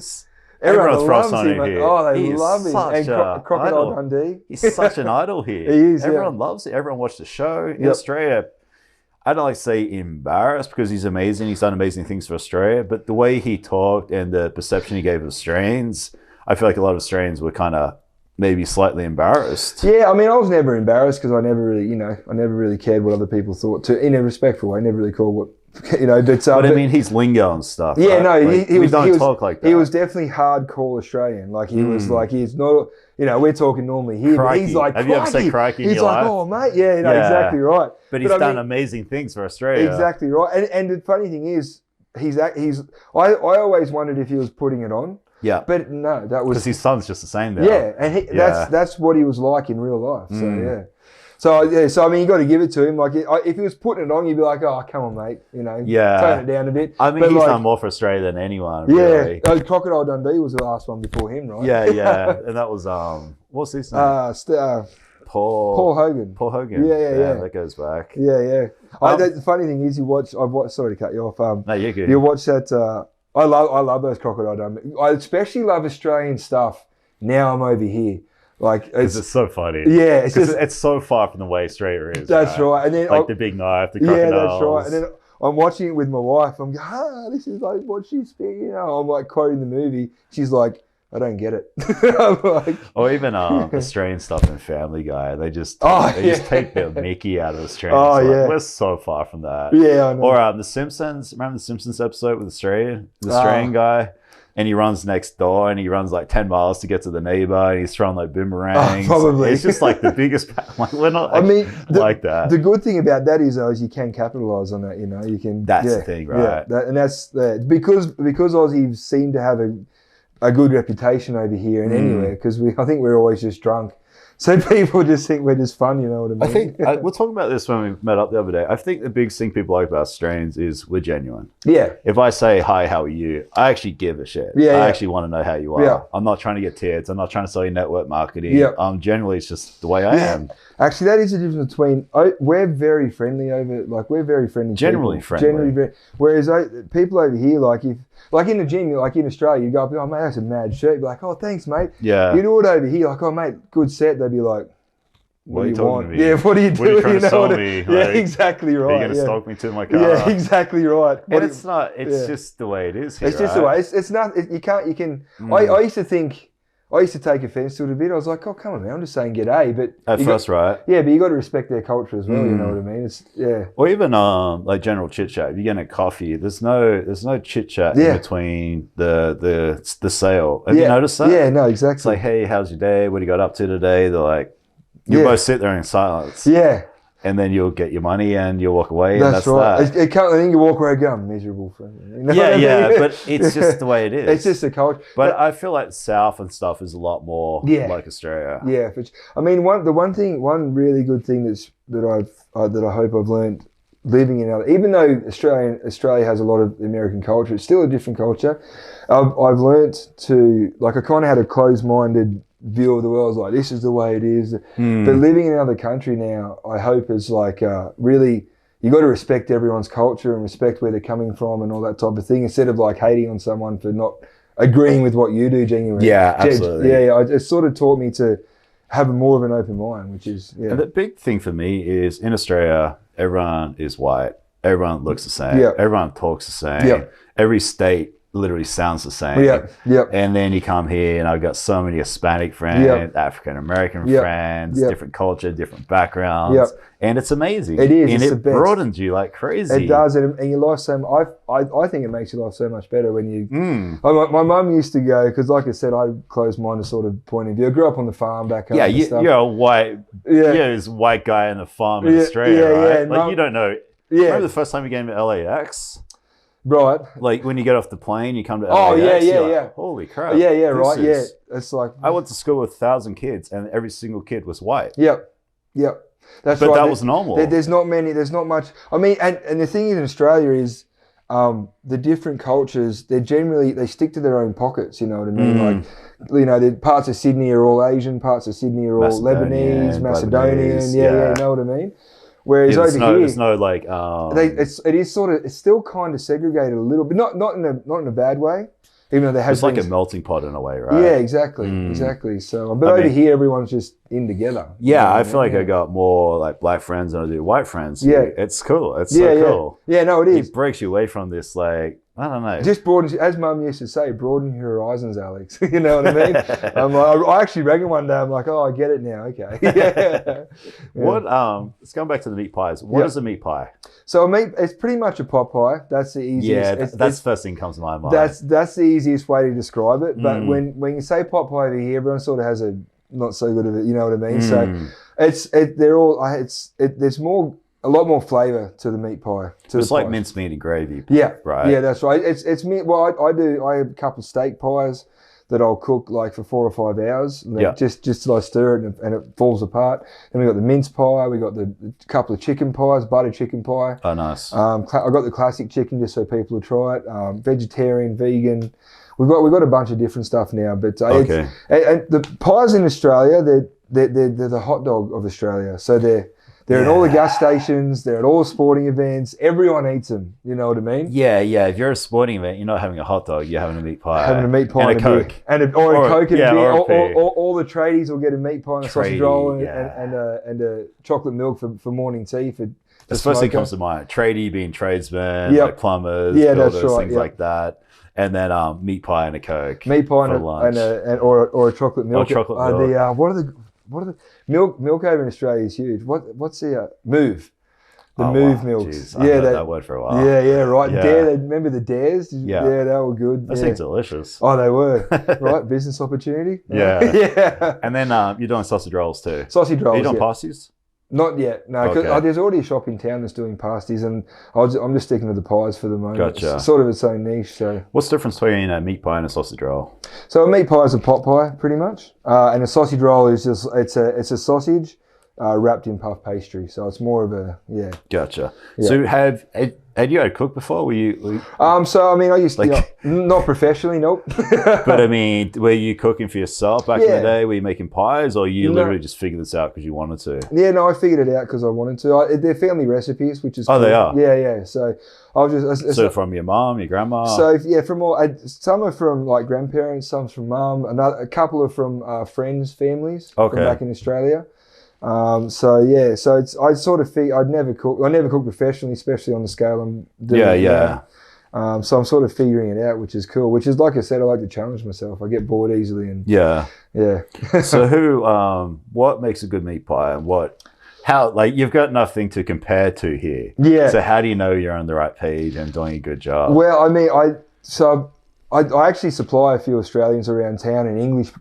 Everyone throws on him here. Oh, they love him. And Crocodile Dundee. He's such an idol here. He is, Everyone loves it. Everyone watched the show. In Australia, I don't like to say embarrassed because he's amazing. He's done amazing things for Australia. But the way he talked and the perception he gave of Australians, I feel like a lot of Australians were kind of maybe slightly embarrassed. Yeah, I mean, I was never embarrassed because I never really cared what other people thought. In a respectful way, I never really called what, But I mean, he's lingo and stuff. Yeah, right? no, we don't talk like that. He was definitely hardcore Australian. Like he was like he's not You know, we're talking normally here, but he's like, have you ever said crikey in He's your like, life? oh, mate, yeah, you know, exactly right. But he's done amazing things for Australia. Exactly right. And the funny thing is, I always wondered if he was putting it on. Yeah. But no, that was... Because his son's just the same now. Yeah, and that's what he was like in real life. So, yeah. So I mean, you got to give it to him. Like, if he was putting it on, you'd be like, "Oh, come on, mate," you know, tone it down a bit. I mean, he's done more for Australia than anyone. Really. Crocodile Dundee was the last one before him, right? Yeah, and that was what's his name? Paul Hogan. Paul Hogan. Yeah. That goes back. Yeah. The funny thing is, I've watched. Sorry to cut you off. No, you're good. You watch that. I love those Crocodile Dundee. I especially love Australian stuff. Now I'm over here. Like it's so funny. Yeah, it's so far from the way Australia is. That's right. And then the big knife, the crocodiles. Yeah, that's right. And then I'm watching it with my wife. I'm going, this is like what she's speaking. You know, I'm like quoting the movie. She's like, I don't get it. I'm like, or even Australian stuff in Family Guy. They just just take the Mickey out of Australia. We're so far from that. Yeah, I know. Or The Simpsons. Remember the Simpsons episode with the Australian guy? And he runs next door and he runs like 10 miles to get to the neighbor and he's throwing like boomerangs. Probably. It's just like the biggest, like we're not like that. The good thing about that is you can capitalize on that, you know, you can. That's the thing, right? Yeah, and that's because Aussies seem to have a good reputation over here and anywhere because I think we're always just drunk. So people just think we're just fun, you know what I mean? I think we're talking about this when we met up the other day. I think the biggest thing people like about Australians is we're genuine. Yeah. If I say, hi, how are you? I actually give a shit. I actually want to know how you are. Yeah. I'm not trying to get tits. I'm not trying to sell you network marketing. Yeah. Generally, it's just the way I am. Actually, that is the difference between, we're very friendly we're very friendly Generally people. friendly. Whereas people over here, like in the gym, like in Australia, you go up, oh, mate, that's a mad shirt. You'd be like, oh, thanks, mate. Yeah. You do it over here, like, oh, mate, good set. They'd be like, what do you want? To me? Yeah, what are you doing? What are you trying to sell me? Yeah, exactly right. Are you going to stalk me to my car? Yeah, exactly right. And it's not, it's just the way it is here, It's just the way. It's not, you can, I used to think, I used to take offence to it a bit. I was like, oh, come on, man, I'm just saying g'day. But at first, right? Yeah, but you got to respect their culture as well, you know what I mean? Or even like general chit-chat. If you're getting a coffee, there's no chit-chat in between the sale. Have you noticed that? Yeah, no, exactly. It's like, hey, how's your day? What do you got up to today? They're like, you both sit there in silence. Yeah. And then you'll get your money and you'll walk away. That's right. That. I think you walk away and go, I'm miserable. You know but it's just the way it is. It's just the culture. But I feel like South and stuff is a lot more like Australia. Yeah. I mean, one really good thing that I hope I've learned living in even though Australia has a lot of American culture, it's still a different culture. I've learned to, like, I kind of had a closed-minded view of the world. Like, this is the way it is. But living in another country now, I hope is like really, you got to respect everyone's culture and respect where they're coming from and all that type of thing, instead of like hating on someone for not agreeing with what you do genuinely. Yeah, absolutely. It sort of taught me to have more of an open mind, which is And the big thing for me is in Australia, everyone is white. Everyone looks the same. Yep. Everyone talks the same. Yep. Every state literally sounds the same. And then you come here and I've got so many Hispanic friends, African American friends, different culture, different backgrounds. And it's amazing. It is. And it's it broadens you like crazy. It does. And your life I think it makes your life so much better when you... My mum used to go, because like I said, I closed-minded sort of point of view. I grew up on the farm back home. Yeah, you're a white... Yeah, this white guy in the farm in Australia, right? Like, you don't know... Remember the first time you came to LAX? Right. Like when you get off the plane, you come to LAX. Like, holy crap. Right. It's like... I went to school with 1,000 kids and every single kid was white. Yep. That's right. But that was normal. There's not much... I mean, and the thing in Australia is the different cultures, they stick to their own pockets, you know what I mean? Like, you know, the parts of Sydney are all Asian, parts of Sydney are all Lebanese, Macedonian. You know what I mean? Whereas over here, there's no like, it's still kind of segregated a little bit, not in a bad way, even though they have. It's like a melting pot in a way, right? Yeah, exactly. So, but over here, everyone's just in together. Yeah, I feel like I got more like black friends than I do white friends. Yeah, it's cool. It's so cool. Yeah, no, it is. It breaks you away from this, like, I don't know. Just broaden, as Mum used to say, broaden your horizons, Alex. You know what I mean? I actually reckon one day I'm like, oh, I get it now. Okay. What? Let's go back to the meat pies. What is a meat pie? So it's pretty much a pot pie. That's the easiest. Yeah, that's the first thing that comes to my mind. That's the easiest way to describe it. But when you say pot pie over here, everyone sort of has a not so good of it. You know what I mean? So there's a lot more flavour to the meat pie. It's like mincemeat and gravy. Yeah, right. Yeah, that's right. It's meat. Well, I have a couple of steak pies that I'll cook like for 4 or 5 hours. Just till I stir it and it falls apart. Then we got the mince pie. We got the couple of chicken pies, butter chicken pie. Oh, nice. I got the classic chicken just so people will try it. Vegetarian, vegan. We've got a bunch of different stuff now, but and the pies in Australia, they're the hot dog of Australia. So they're at all the gas stations. They're at all the sporting events. Everyone eats them. You know what I mean? Yeah. If you're at a sporting event, you're not having a hot dog. You're having a meat pie. Having a meat pie and a Coke. A Coke and a beer. Or all the tradies will get a meat pie and a sausage roll and a chocolate milk for morning tea. The first thing comes to mind, tradie being tradesmen, like plumbers, builders, things like that. And then meat pie and a Coke. Meat pie or a chocolate milk. Milk. What are the milk over in Australia is huge. What's the Move? Move milks. Geez, I heard that word for a while. Yeah, right. Yeah. Dare, remember the Dares? Yeah, they were good. That seems delicious. Oh, they were. Right, business opportunity. Yeah. Yeah. And then you're doing sausage rolls too. Sausage rolls. Are you doing pasties? Not yet, no. Because there's already a shop in town that's doing pasties, and I'm just sticking to the pies for the moment. Gotcha. It's sort of its own niche. So, what's the difference between a meat pie and a sausage roll? So a meat pie is a pot pie, pretty much, and a sausage roll is just it's a sausage wrapped in puff pastry. So it's more of a Gotcha. Yeah. So had you had cooked before? Were you? So I mean, I used to not professionally, nope. But I mean, were you cooking for yourself back in the day? Were you making pies, or you literally just figured this out because you wanted to? Yeah, no, I figured it out because I wanted to. They're family recipes, which is cool. They are. Yeah. So I was just from your mom, your grandma. So from all, some are from like grandparents, some from mum, a couple are from friends' families from back in Australia. So it's I sort of figured I never cooked professionally, especially on the scale I'm doing. So I'm sort of figuring it out, which is cool. Which is, like I said, I like to challenge myself. I get bored easily, and So what makes a good meat pie, and how you've got nothing to compare to here. Yeah. So how do you know you're on the right page and doing a good job? Well, I mean, I actually supply a few Australians around town and English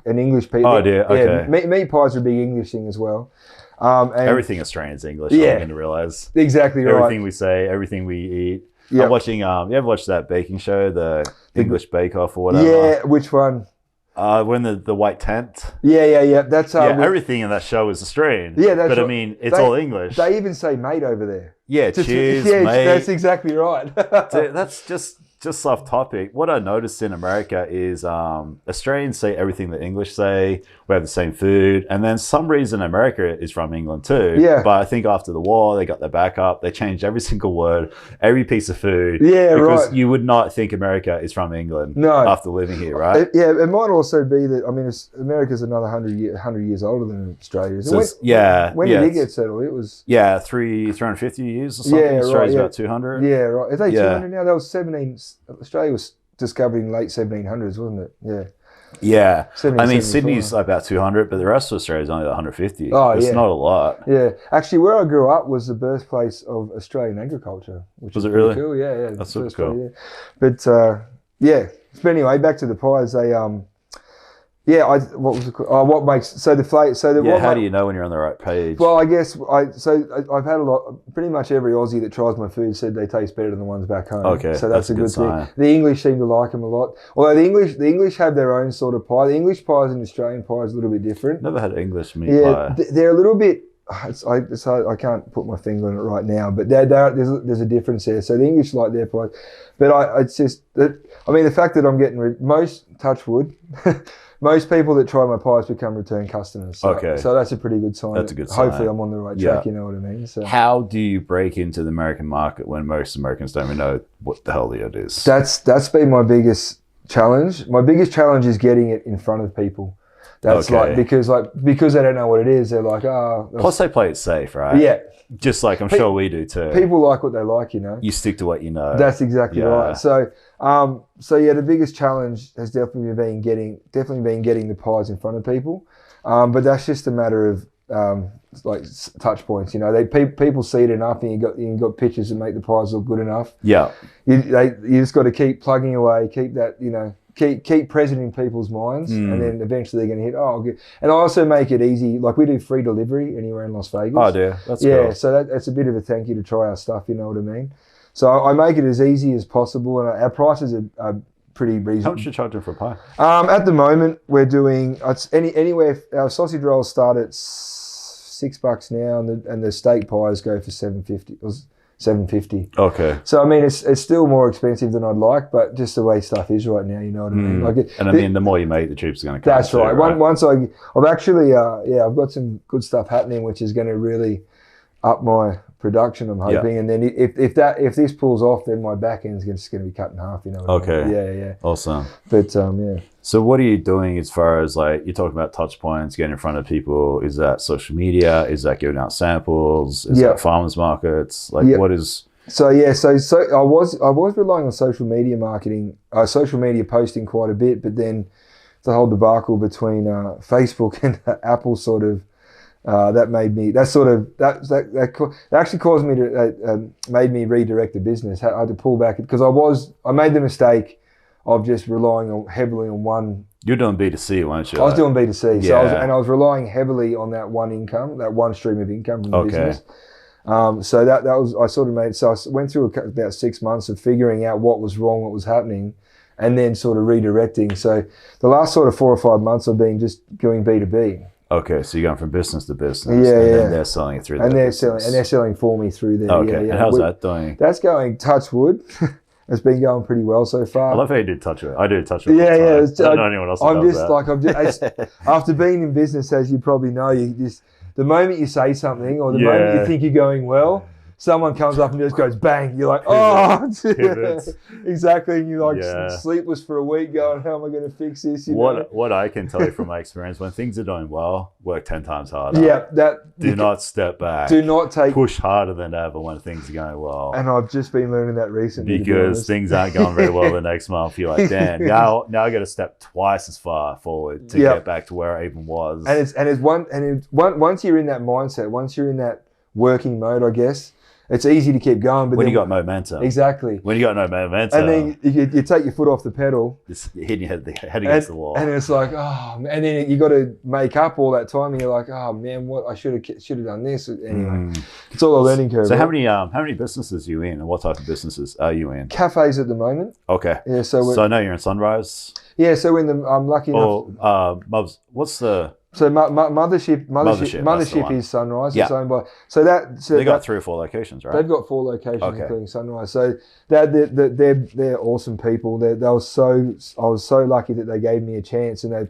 people. Oh dear. Okay. Yeah, meat pies are a big English thing as well. And everything Australian's English. I'm going to realize. Exactly right. Everything we say, everything we eat. Yep. I'm watching. You ever watched that baking show, the English Bake Off or whatever? Yeah. Which one? When the white tent. Yeah. That's everything in that show is Australian. Yeah, that's but I mean, it's all English. They even say mate over there. Yeah, cheers, mate. That's exactly right. That's just off topic. What I noticed in America is Australians say everything that English say. We have the same food, and then some reason America is from England too. Yeah. But I think after the war, they got their back up. They changed every single word, every piece of food. Yeah, because right. you would not think America is from England. No. After living here, right? It might also be that America's another 100 years older than Australia. So when did it get settled? It was 350 years or something. Yeah, Australia's right, about 200. Yeah, right. Are they 200 now? That was 17. Australia was discovered in late 1700s, wasn't it? Yeah. Yeah. I mean, 1774. Sydney's about 200, but the rest of Australia is only 150. Oh, it's not a lot. Yeah. Actually, where I grew up was the birthplace of Australian agriculture. Which was is it really? Cool. Yeah. That's super cool. Yeah. But But anyway, back to the pies. They what was it called? Oh, what makes the flavor? How do you know when you're on the right page? Well, I guess I've had a lot. Pretty much every Aussie that tries my food said they taste better than the ones back home. Okay, so that's a good sign. thing. The English seem to like them a lot. Although the English have their own sort of pie. The English pies and Australian pie is a little bit different. Never had English meat pie. They're a little bit. It's hard, I can't put my finger on it right now, but there's a difference there. So the English like their pies, but it's just that. I mean, the fact that I'm getting most touch wood. Most people that try my pies become return customers. So that's a pretty good sign. That's a good sign. Hopefully I'm on the right track, you know what I mean? So how do you break into the American market when most Americans don't even know what the hell it is? That's been my biggest challenge. My biggest challenge is getting it in front of people. That's because they don't know what it is, they're like, Plus they play it safe, right? Yeah. Just like I'm sure we do too. People like what they like, you know. You stick to what you know. That's exactly right. So the biggest challenge has definitely been getting the pies in front of people. But that's just a matter of touch points, you know. People see it enough, and you got pictures that make the pies look good enough. Yeah. You just got to keep plugging away, keep that, you know, keep present in people's minds, and then eventually they're going to hit. Oh, good. And I also make it easy. Like we do free delivery anywhere in Las Vegas. Oh, dear. That's yeah. cool. So that's a bit of a thank you to try our stuff. You know what I mean? So I make it as easy as possible, and our prices are pretty reasonable. How much are you charging for a pie? At the moment, we're doing anywhere. Our sausage rolls start at $6 now, and the steak pies go for $7.50. Okay. So I mean, it's still more expensive than I'd like, but just the way stuff is right now, you know what I mean. The more you make, the cheaper it's going to come. That's right. Once I've actually I've got some good stuff happening, which is going to really up my production, I'm hoping. Yeah. And then if this pulls off, then my back end's just going to be cut in half. You know. Okay. I mean? Yeah. Awesome. But yeah. So what are you doing as far as like you're talking about touch points, getting in front of people? Is that social media? Is that giving out samples? Is that farmers markets? Like what is? So I was relying on social media marketing, social media posting quite a bit, but then the whole debacle between Facebook and Apple sort of. That actually caused me to made me redirect the business. I had to pull back because I made the mistake of just relying heavily on one. You're doing B2C, weren't you? I was doing B2C, so I was relying heavily on that one income, that one stream of income from the business. So that was I sort of made. So I went through about 6 months of figuring out what was wrong, what was happening, and then sort of redirecting. So the last sort of 4 or 5 months I've been just doing B2B. Okay, so you're going from business to business, and then they're selling it through their business. They're selling for me through there. Okay, and how's that doing? That's going, touch wood. It's been going pretty well so far. I love how you do touch wood. I do touch wood. Yeah. I don't know anyone else who does that. After being in business, as you probably know, the moment you say something or the moment you think you're going well, someone comes up and just goes bang. You're like, oh, exactly. And you're like sleepless for a week going, how am I going to fix this? What I can tell you from my experience, when things are doing well, work 10 times harder. Yeah. Do not step back. Do not push harder than ever when things are going well. And I've just been learning that recently. Because things aren't going very well the next month. You're like, damn, now I got to step twice as far forward to get back to where I even was. Once you're in that mindset, once you're in that working mode, I guess, it's easy to keep going. But when you got momentum. Exactly. When you got no momentum. And then you take your foot off the pedal. Just hitting your head against the wall. And it's like, oh, and then you got to make up all that time. And you're like, oh, man, what I should have done this. Anyway, it's all a learning curve. So how many businesses are you in? And what type of businesses are you in? Cafes at the moment. Okay. Yeah. So I know you're in Sunrise. Yeah. So I'm lucky enough. What's the... So mothership is Sunrise. It's owned by they got 3 or 4 locations, right? They've got 4 locations, including Sunrise. So they're awesome people. I was so lucky that they gave me a chance, and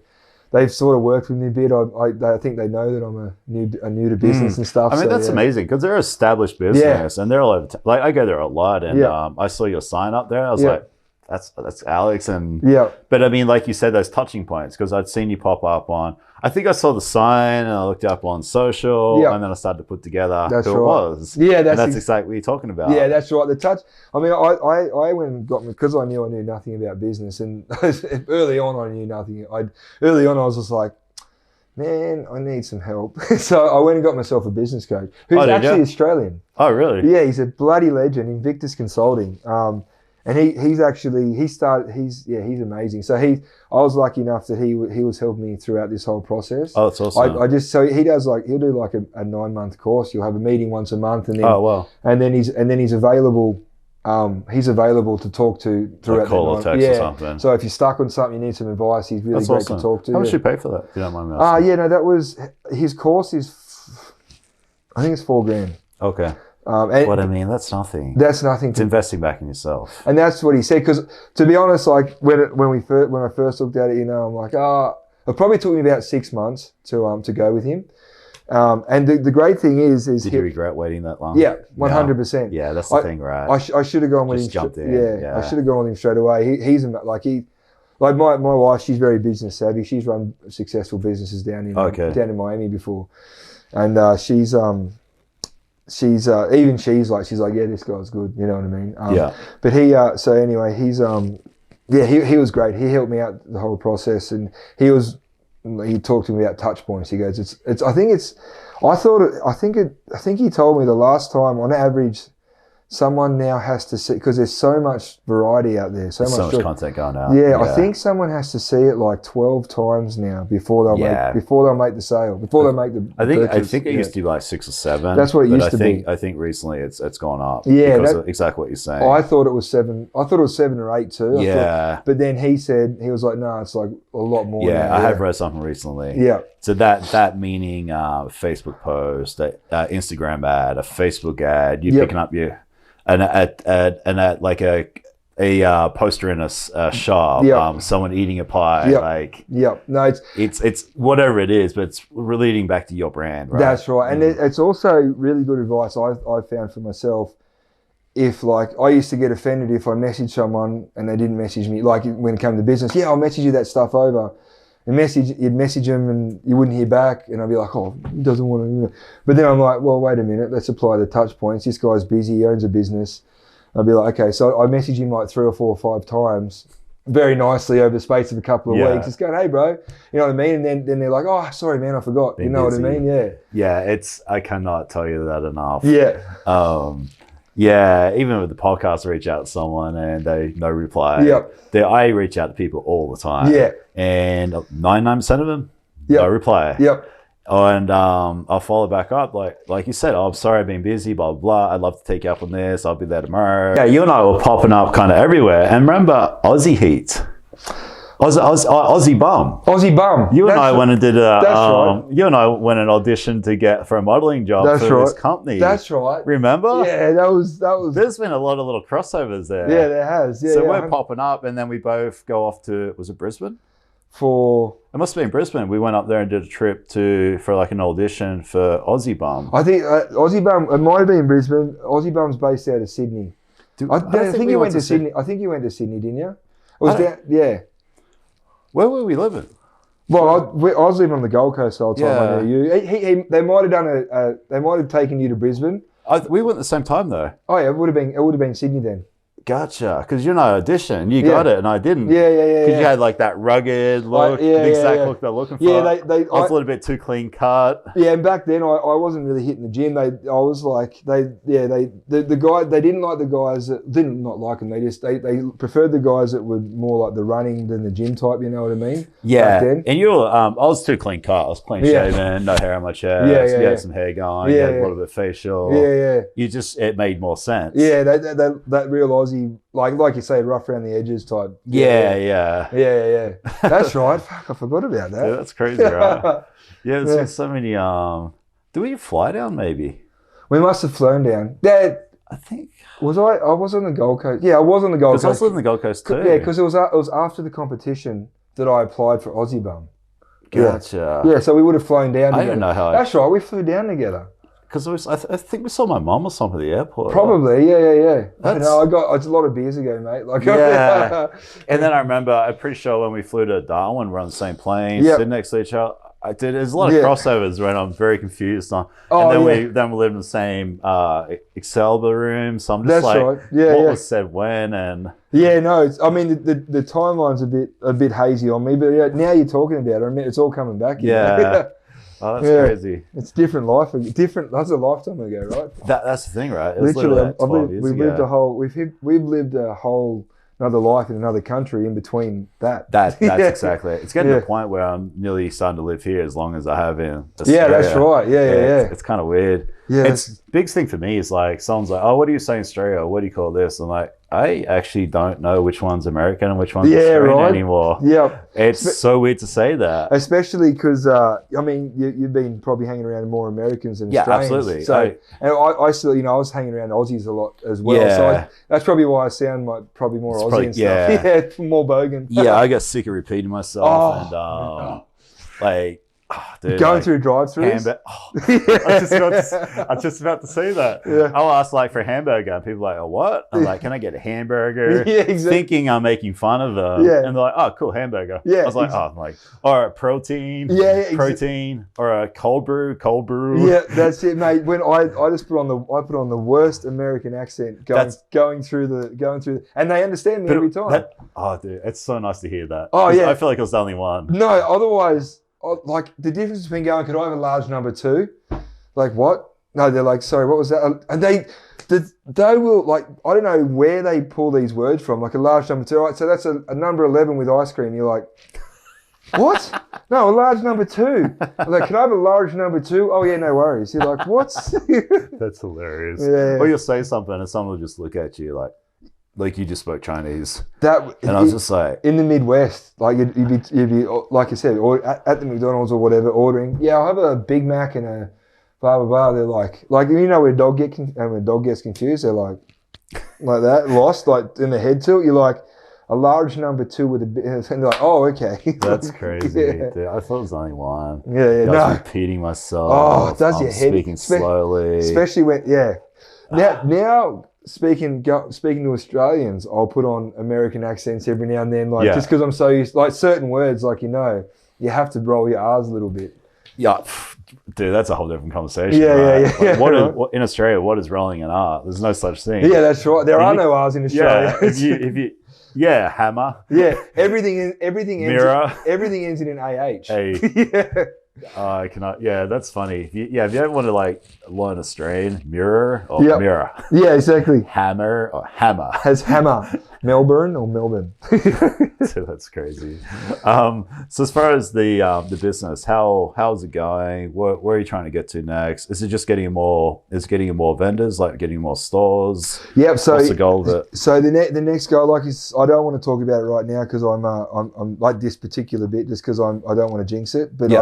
they've sort of worked with me a bit. I think they know that I'm new to business and stuff. I mean, that's amazing because they're established business and they're all over. Like I go there a lot, and I saw your sign up there. I was like, that's Alex, and But I mean, like you said, those touching points, because I'd seen you pop up on. I think I saw the sign and I looked up on social, and then I started to put together who it was. Yeah, that's exactly what you're talking about. Yeah, that's right. The touch. I mean, I went and got me because I knew nothing about business, and early on I knew nothing. Early on I was just like, man, I need some help. So I went and got myself a business coach who's actually Australian. Oh, really? Yeah, he's a bloody legend, Invictus Consulting. And he's amazing. So I was lucky enough that he was helping me throughout this whole process. Oh, that's awesome. He'll do like a 9-month course. You'll have a meeting once a month, and then and then he's available. He's available to talk to throughout like call or text or something. So if you're stuck on something, you need some advice. He's really great to talk to. How much you pay for that? If you don't mind me asking. That was his course I think it's $4,000. Okay. What I mean, that's nothing. That's nothing. It's investing back in yourself. And that's what he said. Because to be honest, like when I first looked at it, I'm like, it probably took me about 6 months to go with him. And the great thing is did you regret waiting that long? Yeah, 100%. Yeah, that's the thing, right? I should have gone with him. Jumped in. Yeah, I should have gone with him straight away. He's like my wife. She's very business savvy. She's run successful businesses down in Miami before, and she's like, yeah, this guy's good. You know what I mean? But he, so anyway, he's, he was great. He helped me out the whole process, and he talked to me about touch points. He goes, I think he told me the last time on average, someone now has to see, because there's so much variety out there, so much content going out. Yeah, I think someone has to see it like 12 times now before they'll make the sale, before they make the I think it used to be like 6 or 7. That's what it used to be. I think recently it's gone up. Yeah, because of exactly what you're saying. I thought it was 7. I thought it was 7 or 8 too. But then he was like, no, it's like a lot more. Yeah, now. I have read something recently. Yeah. So that meaning Facebook post, Instagram ad, a Facebook ad, you picking up an ad like a poster in a shop, someone eating a pie, No, it's whatever it is, but it's relating back to your brand, right? That's right, and it's also really good advice I found for myself. If like I used to get offended if I messaged someone and they didn't message me, like when it came to business, I'll message you that stuff over. You'd message them and you wouldn't hear back, and I'd be like, oh, he doesn't want to. But then I'm like, well, wait a minute, let's apply the touch points. This guy's busy, he owns a business. I'd be like, okay, so I message him like 3 or 4 or 5 times, very nicely over the space of a couple of weeks. Just going, hey, bro, you know what I mean? And then they're like, oh, sorry, man, I forgot. You know what I mean? Yeah. Yeah, I cannot tell you that enough. Yeah. Yeah, even with the podcast, I reach out to someone and they no reply. Yep. I reach out to people all the time. Yeah. And 99% of them, no reply. Yep. And I'll follow back up, like you said, I'm sorry I've been busy, blah, blah, blah. I'd love to take you up on this. I'll be there tomorrow. Yeah, you and I were popping up kind of everywhere. And remember Aussie Heat? Aussie Bum. Aussie Bum. You and I went and did you and I went and auditioned for a modelling job for this company. That's right. Remember? Yeah, that was. There's been a lot of little crossovers there. Yeah, there has. Yeah, so we're popping up, and then we both go off to, was it Brisbane? It must have been Brisbane. We went up there and did a trip for like an audition for Aussie Bum. I think Aussie Bum, it might have been Brisbane. Aussie Bum's based out of Sydney. I think you went to Sydney. I think you went to Sydney, didn't you? Yeah. Where were we living? Well, I was living on the Gold Coast the whole time I knew you. They might have done they might have taken you to Brisbane. We went at the same time though. Oh yeah, it would have been Sydney then. Gotcha, because you're not auditioned. You got it, and I didn't. Yeah. Because you had like that rugged look, the exact look they're looking for. Yeah, I was a little bit too clean cut. Yeah, and back then I wasn't really hitting the gym. The guy, they didn't like the guys that didn't not like them. They preferred the guys that were more like the running than the gym type. You know what I mean? Yeah. And you were, I was too clean cut. I was clean shaven, no hair on my chest. You had some hair going. You had a little bit of facial. Yeah. It made more sense. Yeah, that real Aussie. Like you say, rough around the edges type. Yeah. That's right. Fuck, I forgot about that. Yeah, that's crazy, right? Yeah, there's been so many. Do we fly down? Maybe we must have flown down. Yeah, I think. I was on the Gold Coast. Yeah, I was on the Gold Coast. I was on the Gold Coast too. Yeah, because it was after the competition that I applied for Aussie Bum. Gotcha. Yeah, so we would have flown down together. I didn't know how. That's right. We flew down together. Because I think we saw my mum or something at the airport. Probably, yeah. It's a lot of beers ago, mate. And then I remember, I'm pretty sure when we flew to Darwin, we're on the same plane, sitting next to each other. There's a lot of crossovers when I'm very confused on. And then we lived in the same Excalibur room, so I'm just what was said when and. Yeah, no. The timeline's a bit hazy on me, but now you're talking about it. I mean, it's all coming back. Yeah. Oh, that's crazy. It's different life. That's a lifetime ago, right? That's the thing, right? Literally, we've lived a whole another life in another country in between that. That's exactly it. It's getting to the point where I'm nearly starting to live here as long as I have in Australia. Yeah, that's right. Yeah. It's kind of weird. Yeah. It's big thing for me is like someone's like, oh, what do you say in Australia? What do you call this? I'm like, I actually don't know which one's American and which one's Australian anymore. Yeah. It's so weird to say that. Especially because, you've been probably hanging around more Americans than Australians. Yeah, absolutely. So, I still, I was hanging around Aussies a lot as well. Yeah. So that's probably why I sound like probably more Aussie and stuff. Yeah, more bogan. Yeah, I got sick of repeating myself dude, going through drive-thrus. I was just about to say that. Yeah. I'll ask for a hamburger, and people are like, "Oh, what?" I'm like, "Can I get a hamburger?" Yeah, exactly. Thinking I'm making fun of them. Yeah. And they're like, "Oh, cool, hamburger." Yeah. I was like, or a protein. Yeah, protein, or a cold brew. Yeah, that's it, mate. When I just put on the worst American accent going through, and they understand me every time. Dude, it's so nice to hear that. Oh yeah, I feel like I was the only one. No, otherwise. Like the difference between going, could I have a large number 2? Like what? No, they're like, sorry, what was that? And they will, like, I don't know where they pull these words from, like a large number 2. Right, so that's a number 11 with ice cream. You're like, what? No, a large number 2. I'm like, can I have a large number 2? Oh yeah, no worries. You're like, what? That's hilarious. Yeah. Or you'll say something and someone will just look at you like you just spoke Chinese. And I was just like, in the Midwest, like you'd be like I said, or at the McDonald's or whatever, ordering. Yeah, I'll have a Big Mac and a blah blah blah. They're like you know, when a dog gets confused, they're like that, lost, like in the head tilt. You're like, a large number 2 with a bit, and they're like, oh, okay. That's crazy. Yeah. Dude, I thought it was only one. Yeah, I was no. repeating myself. Oh, it does your head. Speaking slowly. Especially when, Now speaking to Australians, I'll put on American accents every now and then, like just because I'm so used, like certain words, like you have to roll your R's a little bit. Yeah, dude, that's a whole different conversation. Yeah. Like, what in Australia? What is rolling an R? There's no such thing. Yeah, that's right. There are no R's in Australia. If you hammer. Yeah, everything mirror. Everything ends in an AH. That's funny. If you ever want to like learn Australian, mirror or mirror. Yeah, exactly. Hammer or hammer. Has hammer. Melbourne or Melbourne. So that's crazy. So as far as the business, how's it going? Where are you trying to get to next? Is it just getting more? Is it getting more vendors? Like getting more stores? Yep. So what's the goal of it? So the next goal, like, is I don't want to talk about it right now because I'm like this particular bit just because I don't want to jinx it. But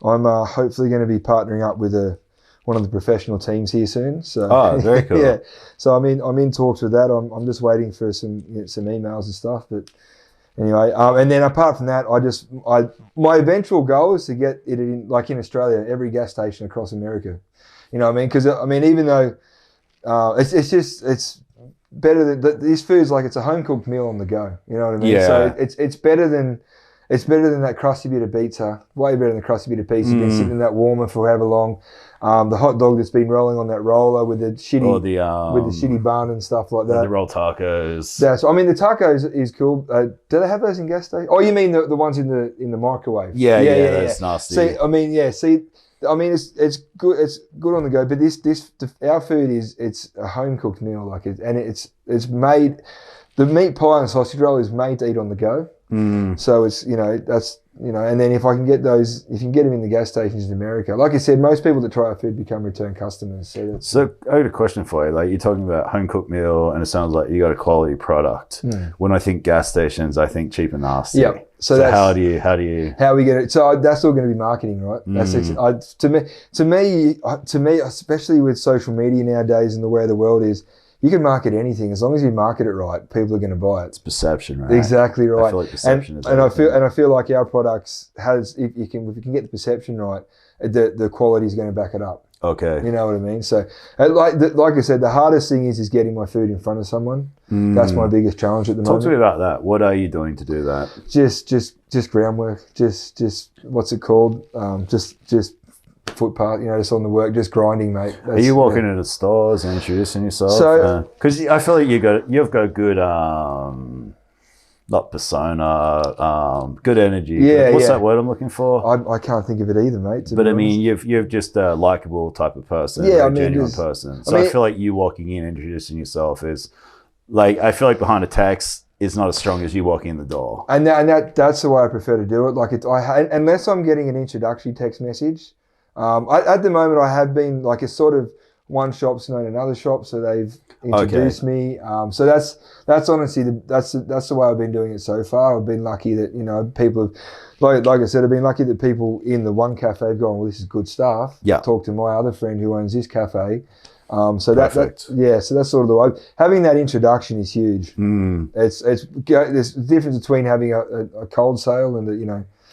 I'm hopefully going to be partnering up with one of the professional teams here soon. So very cool. Yeah. So I'm in talks with that. I'm just waiting for some emails and stuff. But anyway, and then apart from that, my eventual goal is to get it in, like in Australia, every gas station across America. You know what I mean? Because I mean, even though it's better than this food's like it's a home cooked meal on the go. You know what I mean? Yeah. So it's better than. It's better than that crusty bit of pizza. Way better than the crusty bit of pizza. Been sitting in that warmer for however long. The hot dog that's been rolling on that roller with the shitty bun and stuff like that. The roll tacos. Yeah, so I mean the tacos is cool. Do they have those in gas stations? Oh, you mean the ones in the microwave? Yeah, that's nasty. See, it's good. It's good on the go. But our food it's a home cooked meal, like it's made. The meat pie and sausage roll is made to eat on the go. So it's and then if you can get them in the gas stations in America, like I said, most people that try our food become return customers. So I got a question for you. Like, you're talking about home cooked meal, and it sounds like you got a quality product. When I think gas stations, I think cheap and nasty. Yeah. So how do you? How we get it? So that's all going to be marketing, right? That's to me, especially with social media nowadays and the way the world is. You can market anything as long as you market it right. People are going to buy it. It's perception, right? Exactly right. I feel like perception is. And I feel like our products if you can get the perception right, the quality is going to back it up. Okay. You know what I mean? So, like I said, the hardest thing is getting my food in front of someone. That's my biggest challenge at the moment. Talk to me about that. What are you doing to do that? Just groundwork. Just what's it called? Just footpath, just on the work, just grinding, mate. Are you walking into stores and introducing yourself? So, because I feel like you've got good, not persona, good energy. Yeah, What's that word I'm looking for? I can't think of it either, mate. But I mean, you've just a likable type of person, a genuine person. So I feel like you walking in, introducing yourself is like, I feel like behind a text is not as strong as you walking in the door. And that's the way I prefer to do it. Like unless I'm getting an introductory text message. At the moment, I have been like it's sort of one shop's known another shop, so they've introduced me. So that's honestly that's the way I've been doing it so far. I've been lucky that people have, like I said, I've been lucky that people in the one cafe have gone, well, this is good stuff. Yeah. Talk to my other friend who owns this cafe. So that's sort of the way. Having that introduction is huge. There's a difference between having a cold sale and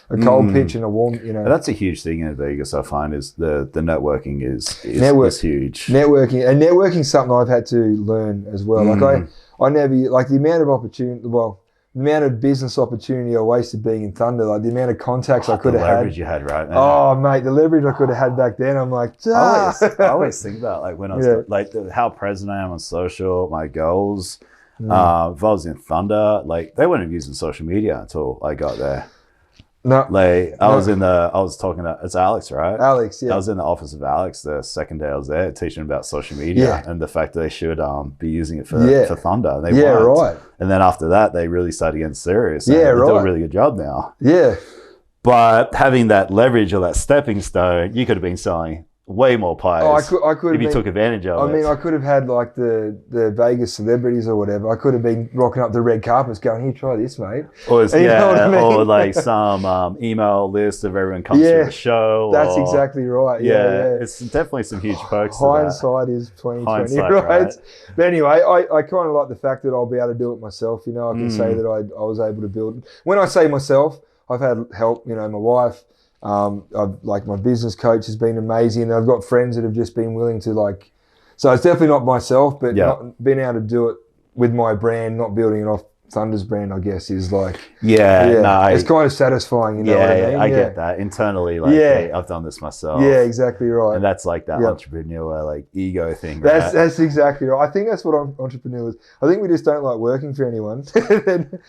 a cold pitch and a warm, And that's a huge thing in Vegas, I find, is the networking is huge. Networking's something I've had to learn as well. Like I never, like the amount of opportunity, the amount of business opportunity I wasted being in Thunder, like the amount of contacts I could have had. The leverage you had right now. Oh, mate, the leverage I could have had back then, I'm like, I always think about like when I was how present I am on social, my goals. If I was in Thunder, like they weren't using social media until I got there. No. Like I was talking to, it's Alex, right? Alex, yeah. I was in the office of Alex the second day I was there teaching about social media and the fact that they should be using it for Thunder. They weren't. Right. And then after that, they really started getting serious. Yeah, they do a right. really good job now. Yeah. But having that leverage or that stepping stone, you could have been selling way more pies. I could if you took advantage of it. I mean, I could have had like the Vegas celebrities or whatever. I could have been rocking up the red carpets going, here, try this, mate. Or, you know what I mean? Or like some email list of everyone comes to the show. That's exactly right. Yeah. It's definitely some huge perks. Hindsight is 2020, right? But anyway, I kind of like the fact that I'll be able to do it myself. You know, I can say that I was able to build. When I say myself, I've had help. You know, my wife. I've like my business coach has been amazing, and I've got friends that have just been willing to like. So it's definitely not myself, but not being able to do it with my brand, not building it off Thunder's brand, I guess, is like it's kind of satisfying. You know what I mean? I get that internally. Like, hey, I've done this myself. Yeah, exactly right. And that's like that entrepreneur like ego thing. That's exactly right. I think that's what entrepreneurs. I think we just don't like working for anyone.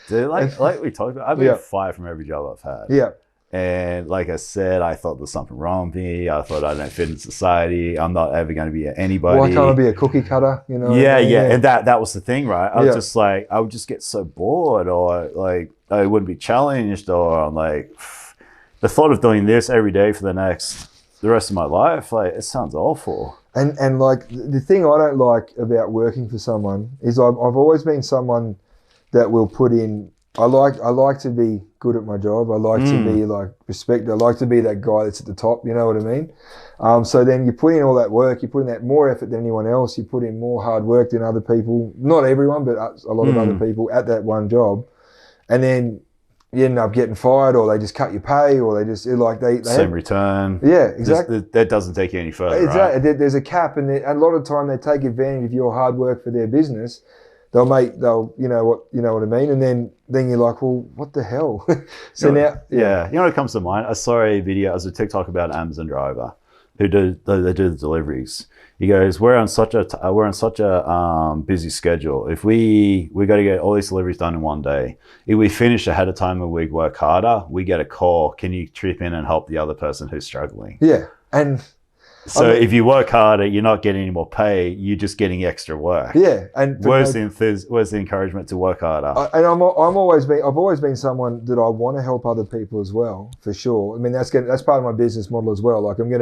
Dude, like we talked about, I've been fired from every job I've had. Yeah. And like I said, I thought there's something wrong with me. I thought I don't fit in society. I'm not ever going to be anybody. Why can't I be a cookie cutter? You know? Yeah. And that was the thing, right? I was just like, I would just get so bored, or like I wouldn't be challenged, or I'm like, the thought of doing this every day for the rest of my life, like it sounds awful. And like the thing I don't like about working for someone is I've always been someone that will put in. I like to be good at my job. I like to be like respected. I like to be that guy that's at the top. You know what I mean? So then you put in all that work. You put in that more effort than anyone else. You put in more hard work than other people. Not everyone, but a lot of other people at that one job. And then you end up getting fired, or they just cut your pay, or they just like they same return. Yeah, exactly. That doesn't take you any further. Exactly. Right? There's a cap, and a lot of the time they take advantage of your hard work for their business. They'll you know what I mean, and then you're like, well, what the hell? So now, you know what comes to mind? I saw a video as a TikTok about an Amazon driver who do the deliveries. He goes, we're on such a busy schedule. If we got to get all these deliveries done in one day, if we finish ahead of time and we work harder, we get a call. Can you trip in and help the other person who's struggling? Yeah, and. So if you work harder, you're not getting any more pay. You're just getting extra work. Yeah, and where's the encouragement to work harder? And I've always been someone that I want to help other people as well, for sure. I mean that's part of my business model as well. Like I'm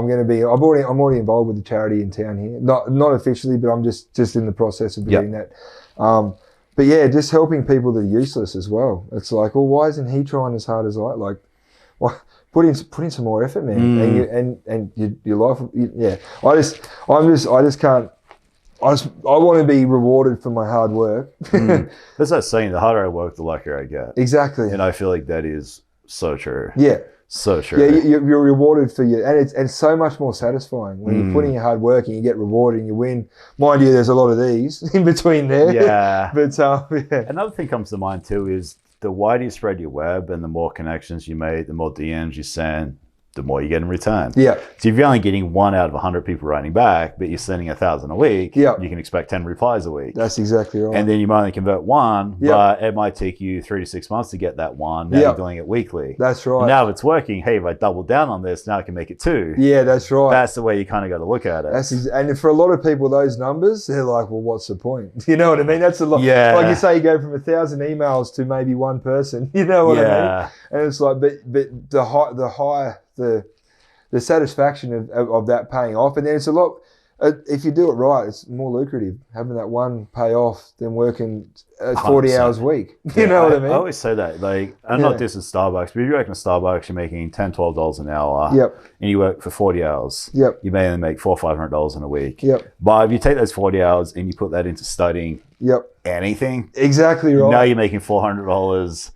already involved with the charity in town here. Not officially, but I'm just in the process of doing that. But yeah, just helping people that are useless as well. It's like, well, why isn't he trying as hard as I? Like, why? Put in some more effort, man, and your life. Yeah, I just can't. I want to be rewarded for my hard work. That's that saying: the harder I work, the luckier I get. Exactly. And I feel like that is so true. Yeah. So true. Yeah, you're rewarded for your, and it's so much more satisfying when you put in your hard work and you get rewarded and you win. Mind you, there's a lot of these in between there. Yeah. But another thing comes to mind too is, the wider you spread your web and the more connections you make, the more DMs you send, the more you get in return. Yeah. So if you're only getting 1 out of 100 people writing back, but you're sending 1,000 a week, you can expect 10 replies a week. That's exactly right. And then you might only convert 1, but it might take you 3 to 6 months to get that 1. Now you're doing it weekly. That's right. Now if it's working, hey, if I double down on this, now I can make it 2. Yeah, that's right. That's the way you kind of got to look at it. And for a lot of people, those numbers, they're like, well, what's the point? You know what I mean? That's a lot. Yeah. Like you say, you go from 1,000 emails to maybe one person. You know what I mean? And it's like, but the satisfaction of that paying off, and then it's a lot. If you do it right, it's more lucrative having that one pay off than working 40 hours a week. You know what I mean? I always say that. Like, I'm not dissing Starbucks, but if you work in Starbucks, you're making $10, $12 an hour. And you work for 40 hours. You may only make $400 or $500 in a week. But if you take those 40 hours and you put that into studying anything, exactly right. Now you're making $400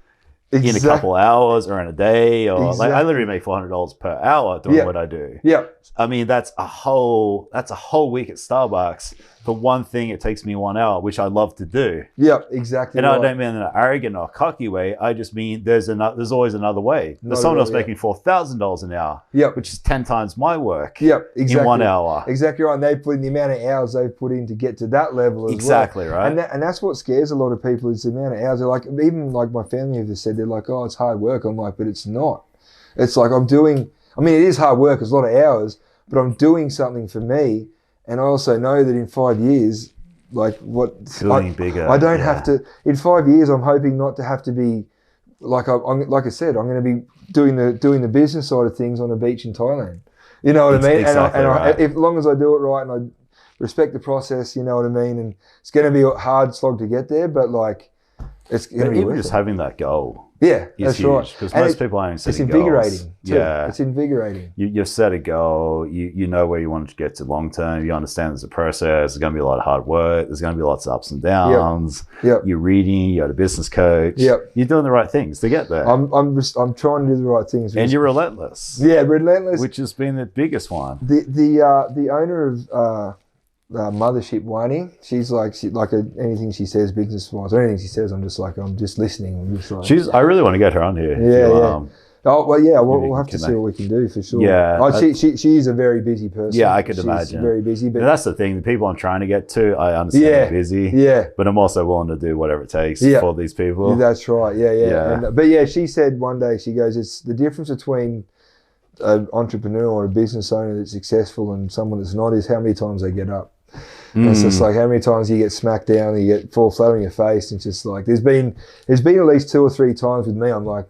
in a couple hours or in a day, or like I literally make $400 per hour doing what I do. I mean, that's a whole week at Starbucks for one thing, it takes me 1 hour, which I love to do. Yeah, exactly. And right. I don't mean in an arrogant or cocky way. I just mean there's always another way. There's someone else making $4,000 an hour, which is 10 times my work in 1 hour. Exactly right. And they put in the amount of hours they've put in to get to that level as well. Right. And that's what scares a lot of people is the amount of hours. They're like, even like my family have said, they're like, oh, it's hard work. I'm like, but it's not. It's like it is hard work. It's a lot of hours, but I'm doing something for me. And I also know that in 5 years, bigger. I don't have to. In 5 years, I'm hoping not to have to be like I said. I'm going to be doing the business side of things on a beach in Thailand. You know what I mean? Exactly right. As long as I do it right and I respect the process, you know what I mean. And it's going to be a hard slog to get there, but like it's going to be even just having that goal. Yeah, that's huge, right. Because most people aren't setting goals. It's invigorating. Too. Yeah, it's invigorating. You've set a goal. You know where you want to get to long term. You understand there's a process. There's going to be a lot of hard work. There's going to be lots of ups and downs. Yep. You're reading. You got a business coach. Yep. You're doing the right things to get there. I'm trying to do the right things. And you're relentless. Yeah, relentless. Which has been the biggest one. The owner of Mothership Whining, she's like anything she says business wise or anything she says, I'm just listening. I'm just like I really want to get her on here. We'll have to see what we can do for sure. Yeah, she's a very busy person. Yeah, I could imagine. Very busy, but that's the thing. The people I'm trying to get to, I understand they're busy. Yeah, but I'm also willing to do whatever it takes for these people. That's right. Yeah. She said one day, she goes, it's the difference between an entrepreneur or a business owner that's successful and someone that's not is how many times they get up. It's just like how many times you get smacked down, you get fall flat on your face. It's just like there's been at least 2 or 3 times with me. I'm like,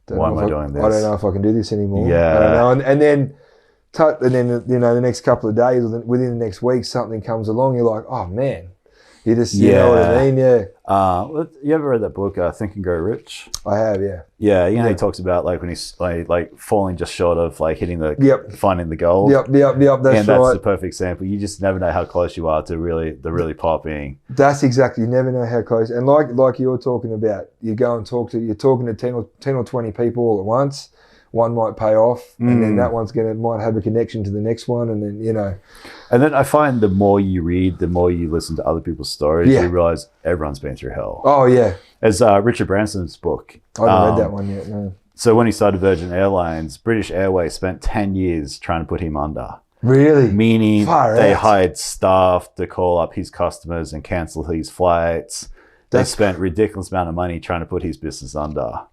why am I doing this? I don't know if I can do this anymore. Yeah, I don't know. And then the next couple of days or within the next week, something comes along. You're like, oh man, you just you know what I mean? Yeah. You ever read that book, Think and Grow Rich? I have, yeah. Yeah, he talks about like when he's like falling just short of like hitting finding the goal. Yep. That's the perfect example. You just never know how close you are to really popping. That's exactly. You never know how close. And like you're talking about, you're talking to 10 or 20 people all at once. One might pay off, and then that one's might have a connection to the next one, and then And then I find the more you read, the more you listen to other people's stories, you realize everyone's been through hell. Oh yeah. As Richard Branson's book. I haven't read that one yet. No. So when he started Virgin Airlines, British Airways spent 10 years trying to put him under. Really? Meaning they hired staff to call up his customers and cancel his flights. They spent ridiculous amount of money trying to put his business under.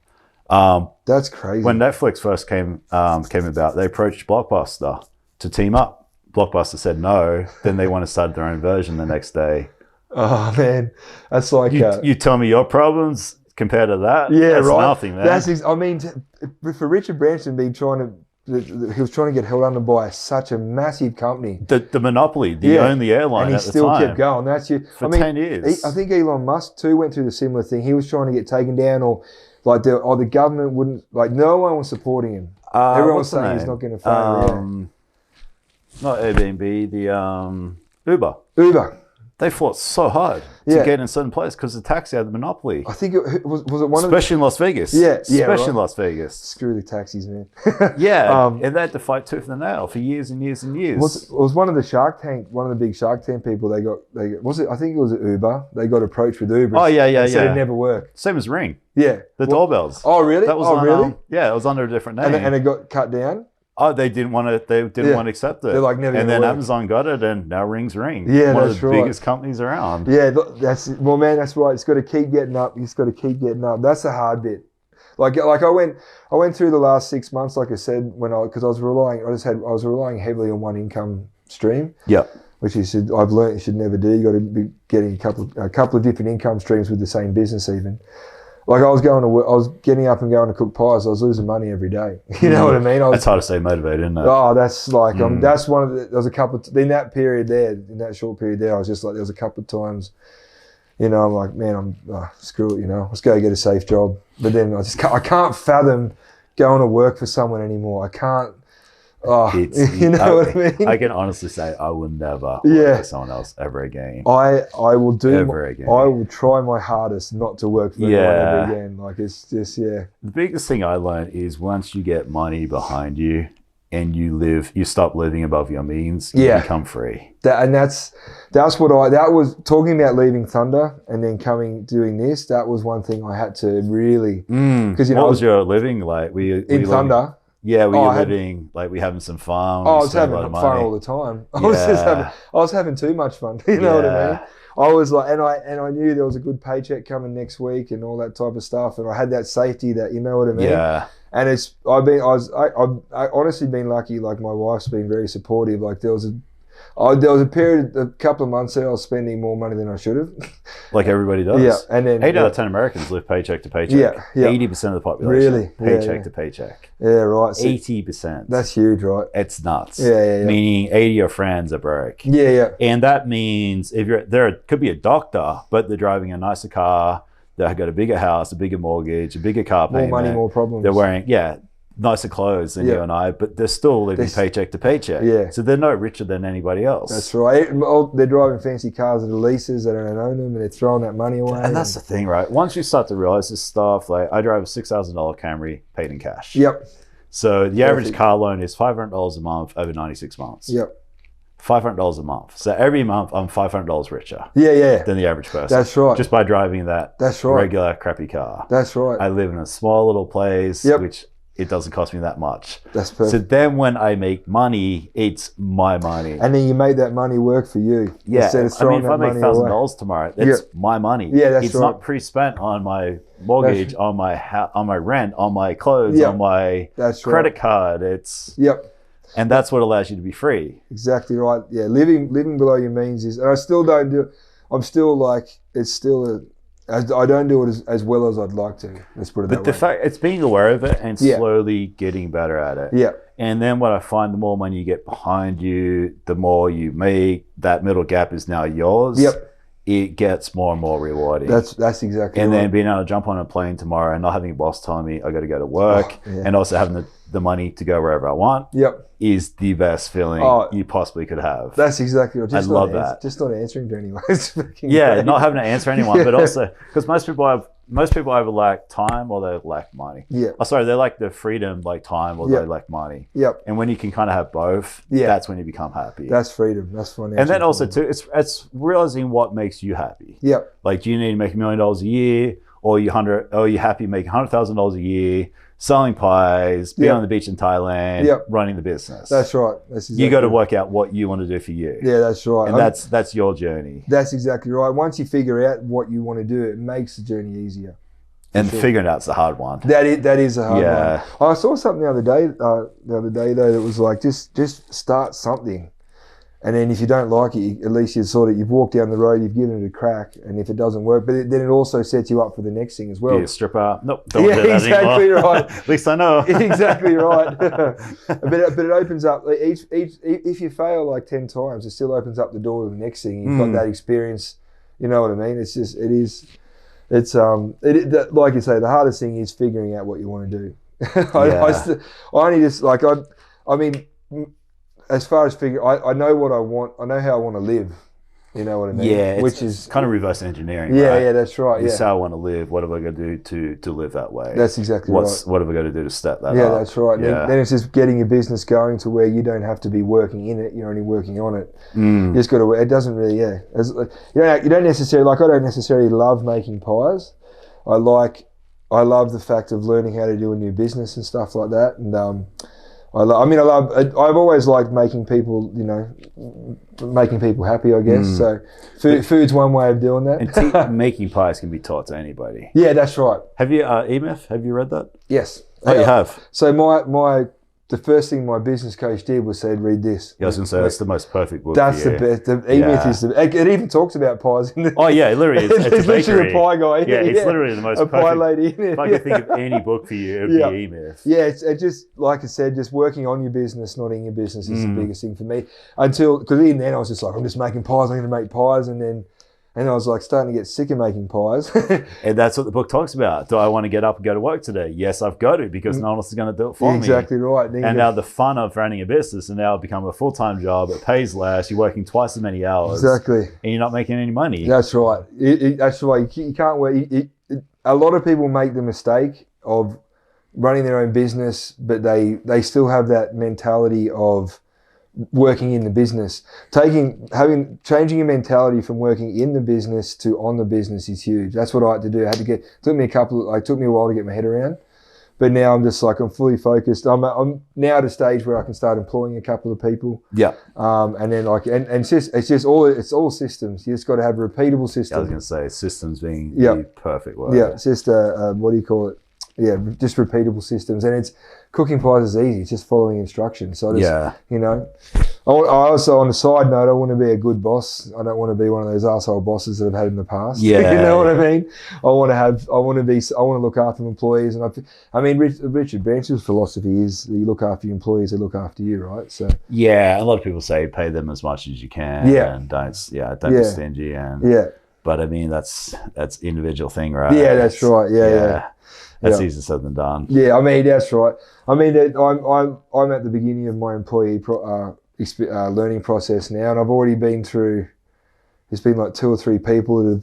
That's crazy. When Netflix first came about, they approached Blockbuster to team up. Blockbuster said no. Then they went and started their own version the next day. Oh man, that's like you tell me your problems compared to that. Yeah, that's right. Nothing, man. For Richard Branson he was trying to get held under by such a massive company. The monopoly, the only airline and at the time. And he still kept going. That's for 10 years. I think Elon Musk too went through the similar thing. He was trying to get taken down, or like the government wouldn't, like no one was supporting him. Everyone was saying he's not going to fail. Not Airbnb, the Uber. They fought so hard to get in certain places because the taxi had the monopoly. I think it was one especially in Las Vegas. Especially in Las Vegas. Screw the taxis, man. And they had to fight tooth and nail for years and years and years. It was one of the big Shark Tank people. They got I think it was Uber. They got approached with Uber. Oh yeah. Said it never worked. Same as Ring. Yeah. The doorbells. Oh really? That was really? It was under a different name. And it got cut down. Oh, they didn't want to. They didn't want to accept it. They're like never. And then work. Amazon got it, and now Ring's Ring. Yeah, one that's of the biggest companies around. Yeah, that's right. It's got to keep getting up. It's got to keep getting up. That's the hard bit. Like I went through the last 6 months, like I said, because I was relying heavily on one income stream. Yep. Which I've learned you should never do. You got to be getting a couple of different income streams with the same business even. Like I was getting up and going to cook pies. I was losing money every day. You know what I mean? That's hard to stay motivated, isn't it? Oh, that's like that's one of the. There was a couple in that period there, in that short period there. I was just like, there was a couple of times, I'm like, man, screw it, let's go get a safe job. But then I can't fathom going to work for someone anymore. I can't. What I mean? I can honestly say I will never work for someone else ever again. I will do ever again. I will try my hardest not to work for anyone ever again. Like it's just The biggest thing I learned is once you get money behind you and you stop living above your means, you become free. That was talking about leaving Thunder and then doing this. That was one thing I had to really, because what was your living like? Were you Thunder? Yeah, were you living like we having some fun? I was having fun all the time. I was having too much fun. You know what I mean? I was like, and I knew there was a good paycheck coming next week and all that type of stuff, and I had that safety that, you know what I mean? Yeah. And I honestly been lucky. Like my wife's been very supportive. Like there was a period, a couple of months there, I was spending more money than I should have. Like everybody does. Yeah, and then 8 out of 10 Americans live paycheck to paycheck. Yeah. 80% of the population. Really? Paycheck to paycheck. Yeah, right. So 80%. That's huge, right? It's nuts. Yeah. Meaning 80 of your friends are broke. Yeah. And that means there could be a doctor, but they're driving a nicer car. They've got a bigger house, a bigger mortgage, a bigger car payment. More money, more problems. They're wearing, nicer clothes than you and I, but they're still living paycheck to paycheck. Yeah. So they're no richer than anybody else. That's right. They're driving fancy cars that are leases, that don't own them, and they're throwing that money away. And that's the thing, right? Once you start to realize this stuff, like I drive a $6,000 Camry paid in cash. Yep. So the average car loan is $500 a month over 96 months. Yep. $500 a month. So every month I'm $500 richer. Yeah. Than the average person. That's right. Just by driving that That's right. regular crappy car. That's right. I live in a small little place, which it doesn't cost me that much. That's perfect. So then when I make money, it's my money. And then you make that money work for you. Yeah. Instead of throwing if I make $1,000 tomorrow, that's my money. Yeah, that's it's right. not pre-spent on my mortgage, on my rent, on my clothes, on my credit card. It's and that's what allows you to be free. Exactly right. Yeah, living below your means is, and I still don't do. I'm still like, it's still I don't do it as well as I'd like to. Let's put it that way. But the fact, it's being aware of it and slowly getting better at it. Yeah. And then what I find, the more money you get behind you, the more you make. That middle gap is now yours. Yep. It gets more and more rewarding. That's exactly and right. then being able to jump on a plane tomorrow and not having a boss telling me I got to go to work, and also having the money to go wherever I want. Is the best feeling you possibly could have. That's exactly right. I love that. Just not answering to anyone. Not having to answer anyone, but also because most people either lack time or they lack money. Yeah. Oh, sorry, they lack the freedom, like time, or they lack money. Yep. And when you can kind of have both, that's when you become happy. That's freedom. That's financial. And then also too, it's realizing what makes you happy. Yep. Like, do you need to make $1 million a year, or you're happy making $100,000 a year, selling pies, being on the beach in Thailand, running the business? That's right. That's exactly you got to work out what you want to do for you. Yeah, that's right. And that's your journey. That's exactly right. Once you figure out what you want to do, it makes the journey easier. And figuring out's the hard one. That is a hard one. I saw something the other day though that was like, just start something. And then if you don't like it, at least you've walked down the road, you've given it a crack, and if it doesn't work, then it also sets you up for the next thing as well. Be a stripper. Nope. Don't do that exactly anymore. Right. At least I know. Exactly right. but it opens up, if you fail like 10 times, it still opens up the door to the next thing. You've got that experience. You know what I mean? It's just, like you say, the hardest thing is figuring out what you want to do. As far as I know what I want. I know how I want to live. You know what I mean? Yeah, which is kind of reverse engineering. Yeah, right? yeah, that's right. This is how I want to live. What have I got to do to live that way? That's exactly right. What have I got to do to step that up? Yeah, that's right. Yeah. Then it's just getting your business going to where you don't have to be working in it. You're only working on it. You just got to. It doesn't really. Yeah. You don't necessarily I don't necessarily love making pies. I love the fact of learning how to do a new business and stuff like that. And I've always liked making people, making people happy, I guess. So food's one way of doing that. And making pies can be taught to anybody. Yeah, that's right. Have you, E-Myth, have you read that? Yes. Oh, you have? So the first thing my business coach did was said, read this. Yeah, I was going to say, that's the most perfect book. That's the best. The E-Myth is it even talks about pies. Oh, yeah, it literally is. It's a literally a pie guy. Yeah, it's literally the most a perfect. Pie lady. If I could think of any book for you, it would be E-Myth. Yeah, it's just, like I said, just working on your business, not in your business is the biggest thing for me. Because even then I was just like, I'm just making pies, I'm going to make pies. And I was like starting to get sick of making pies. And that's what the book talks about. Do I want to get up and go to work today? Yes, I've got to, because no one else is going to do it for me. Exactly right. And now the fun of running a business and now become a full-time job. It pays less. You're working twice as many hours. Exactly. And you're not making any money. That's right. That's right. You can't work. A lot of people make the mistake of running their own business, but they still have that mentality of working in the business. Changing your mentality from working in the business to on the business is huge. That's what I had to do. Took me a while to get my head around, but now I'm just like, I'm fully focused. I'm now at a stage where I can start employing a couple of people. Yeah. And then it's all systems. You just got to have a repeatable system. I was going to say systems being the perfect word. Yeah. It's just what do you call it? Yeah, just repeatable systems, and cooking pies is easy. It's just following instructions. So you know, I also, on a side note, I want to be a good boss. I don't want to be one of those asshole bosses that I've had in the past. Yeah, you know what I mean. I want to look after my employees, and I mean, Richard Branch's philosophy is that you look after your employees, they look after you, right? So yeah, a lot of people say pay them as much as you can. Yeah, and don't be stingy. And yeah, but I mean that's individual thing, right? Yeah, that's right. Yeah. That's easier said than done. Yeah, I mean that's right. I mean I'm at the beginning of my employee learning process now, and I've already been through. There's been like 2 or 3 people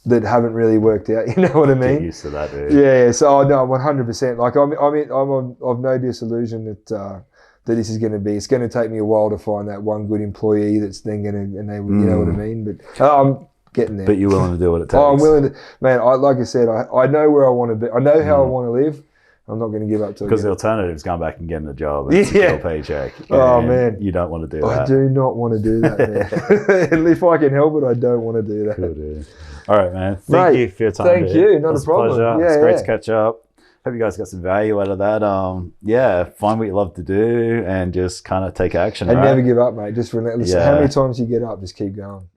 that haven't really worked out. You know what I mean? Get used to that, dude. Yeah. So no, 100%. Like I've no disillusion that this is going to be. It's going to take me a while to find that one good employee that's then going to enable. You know what I mean? But I'm getting there. But you're willing to do what it takes. Oh, I'm willing to, man. Like I said, I know where I want to be. I know how I want to live. I'm not going to give up till because the alternative is going back and getting a job and secure a paycheck. Oh man, you don't want to do that. I do not want to do that, man. If I can help it, I don't want to do that. Cool, dude. All right, man. Thank you for your time. Thank you. Not a problem. Pleasure. It's great to catch up. Hope you guys got some value out of that. Find what you love to do and just kind of take action. And never give up, mate. Just relentless. How many times you get up, just keep going.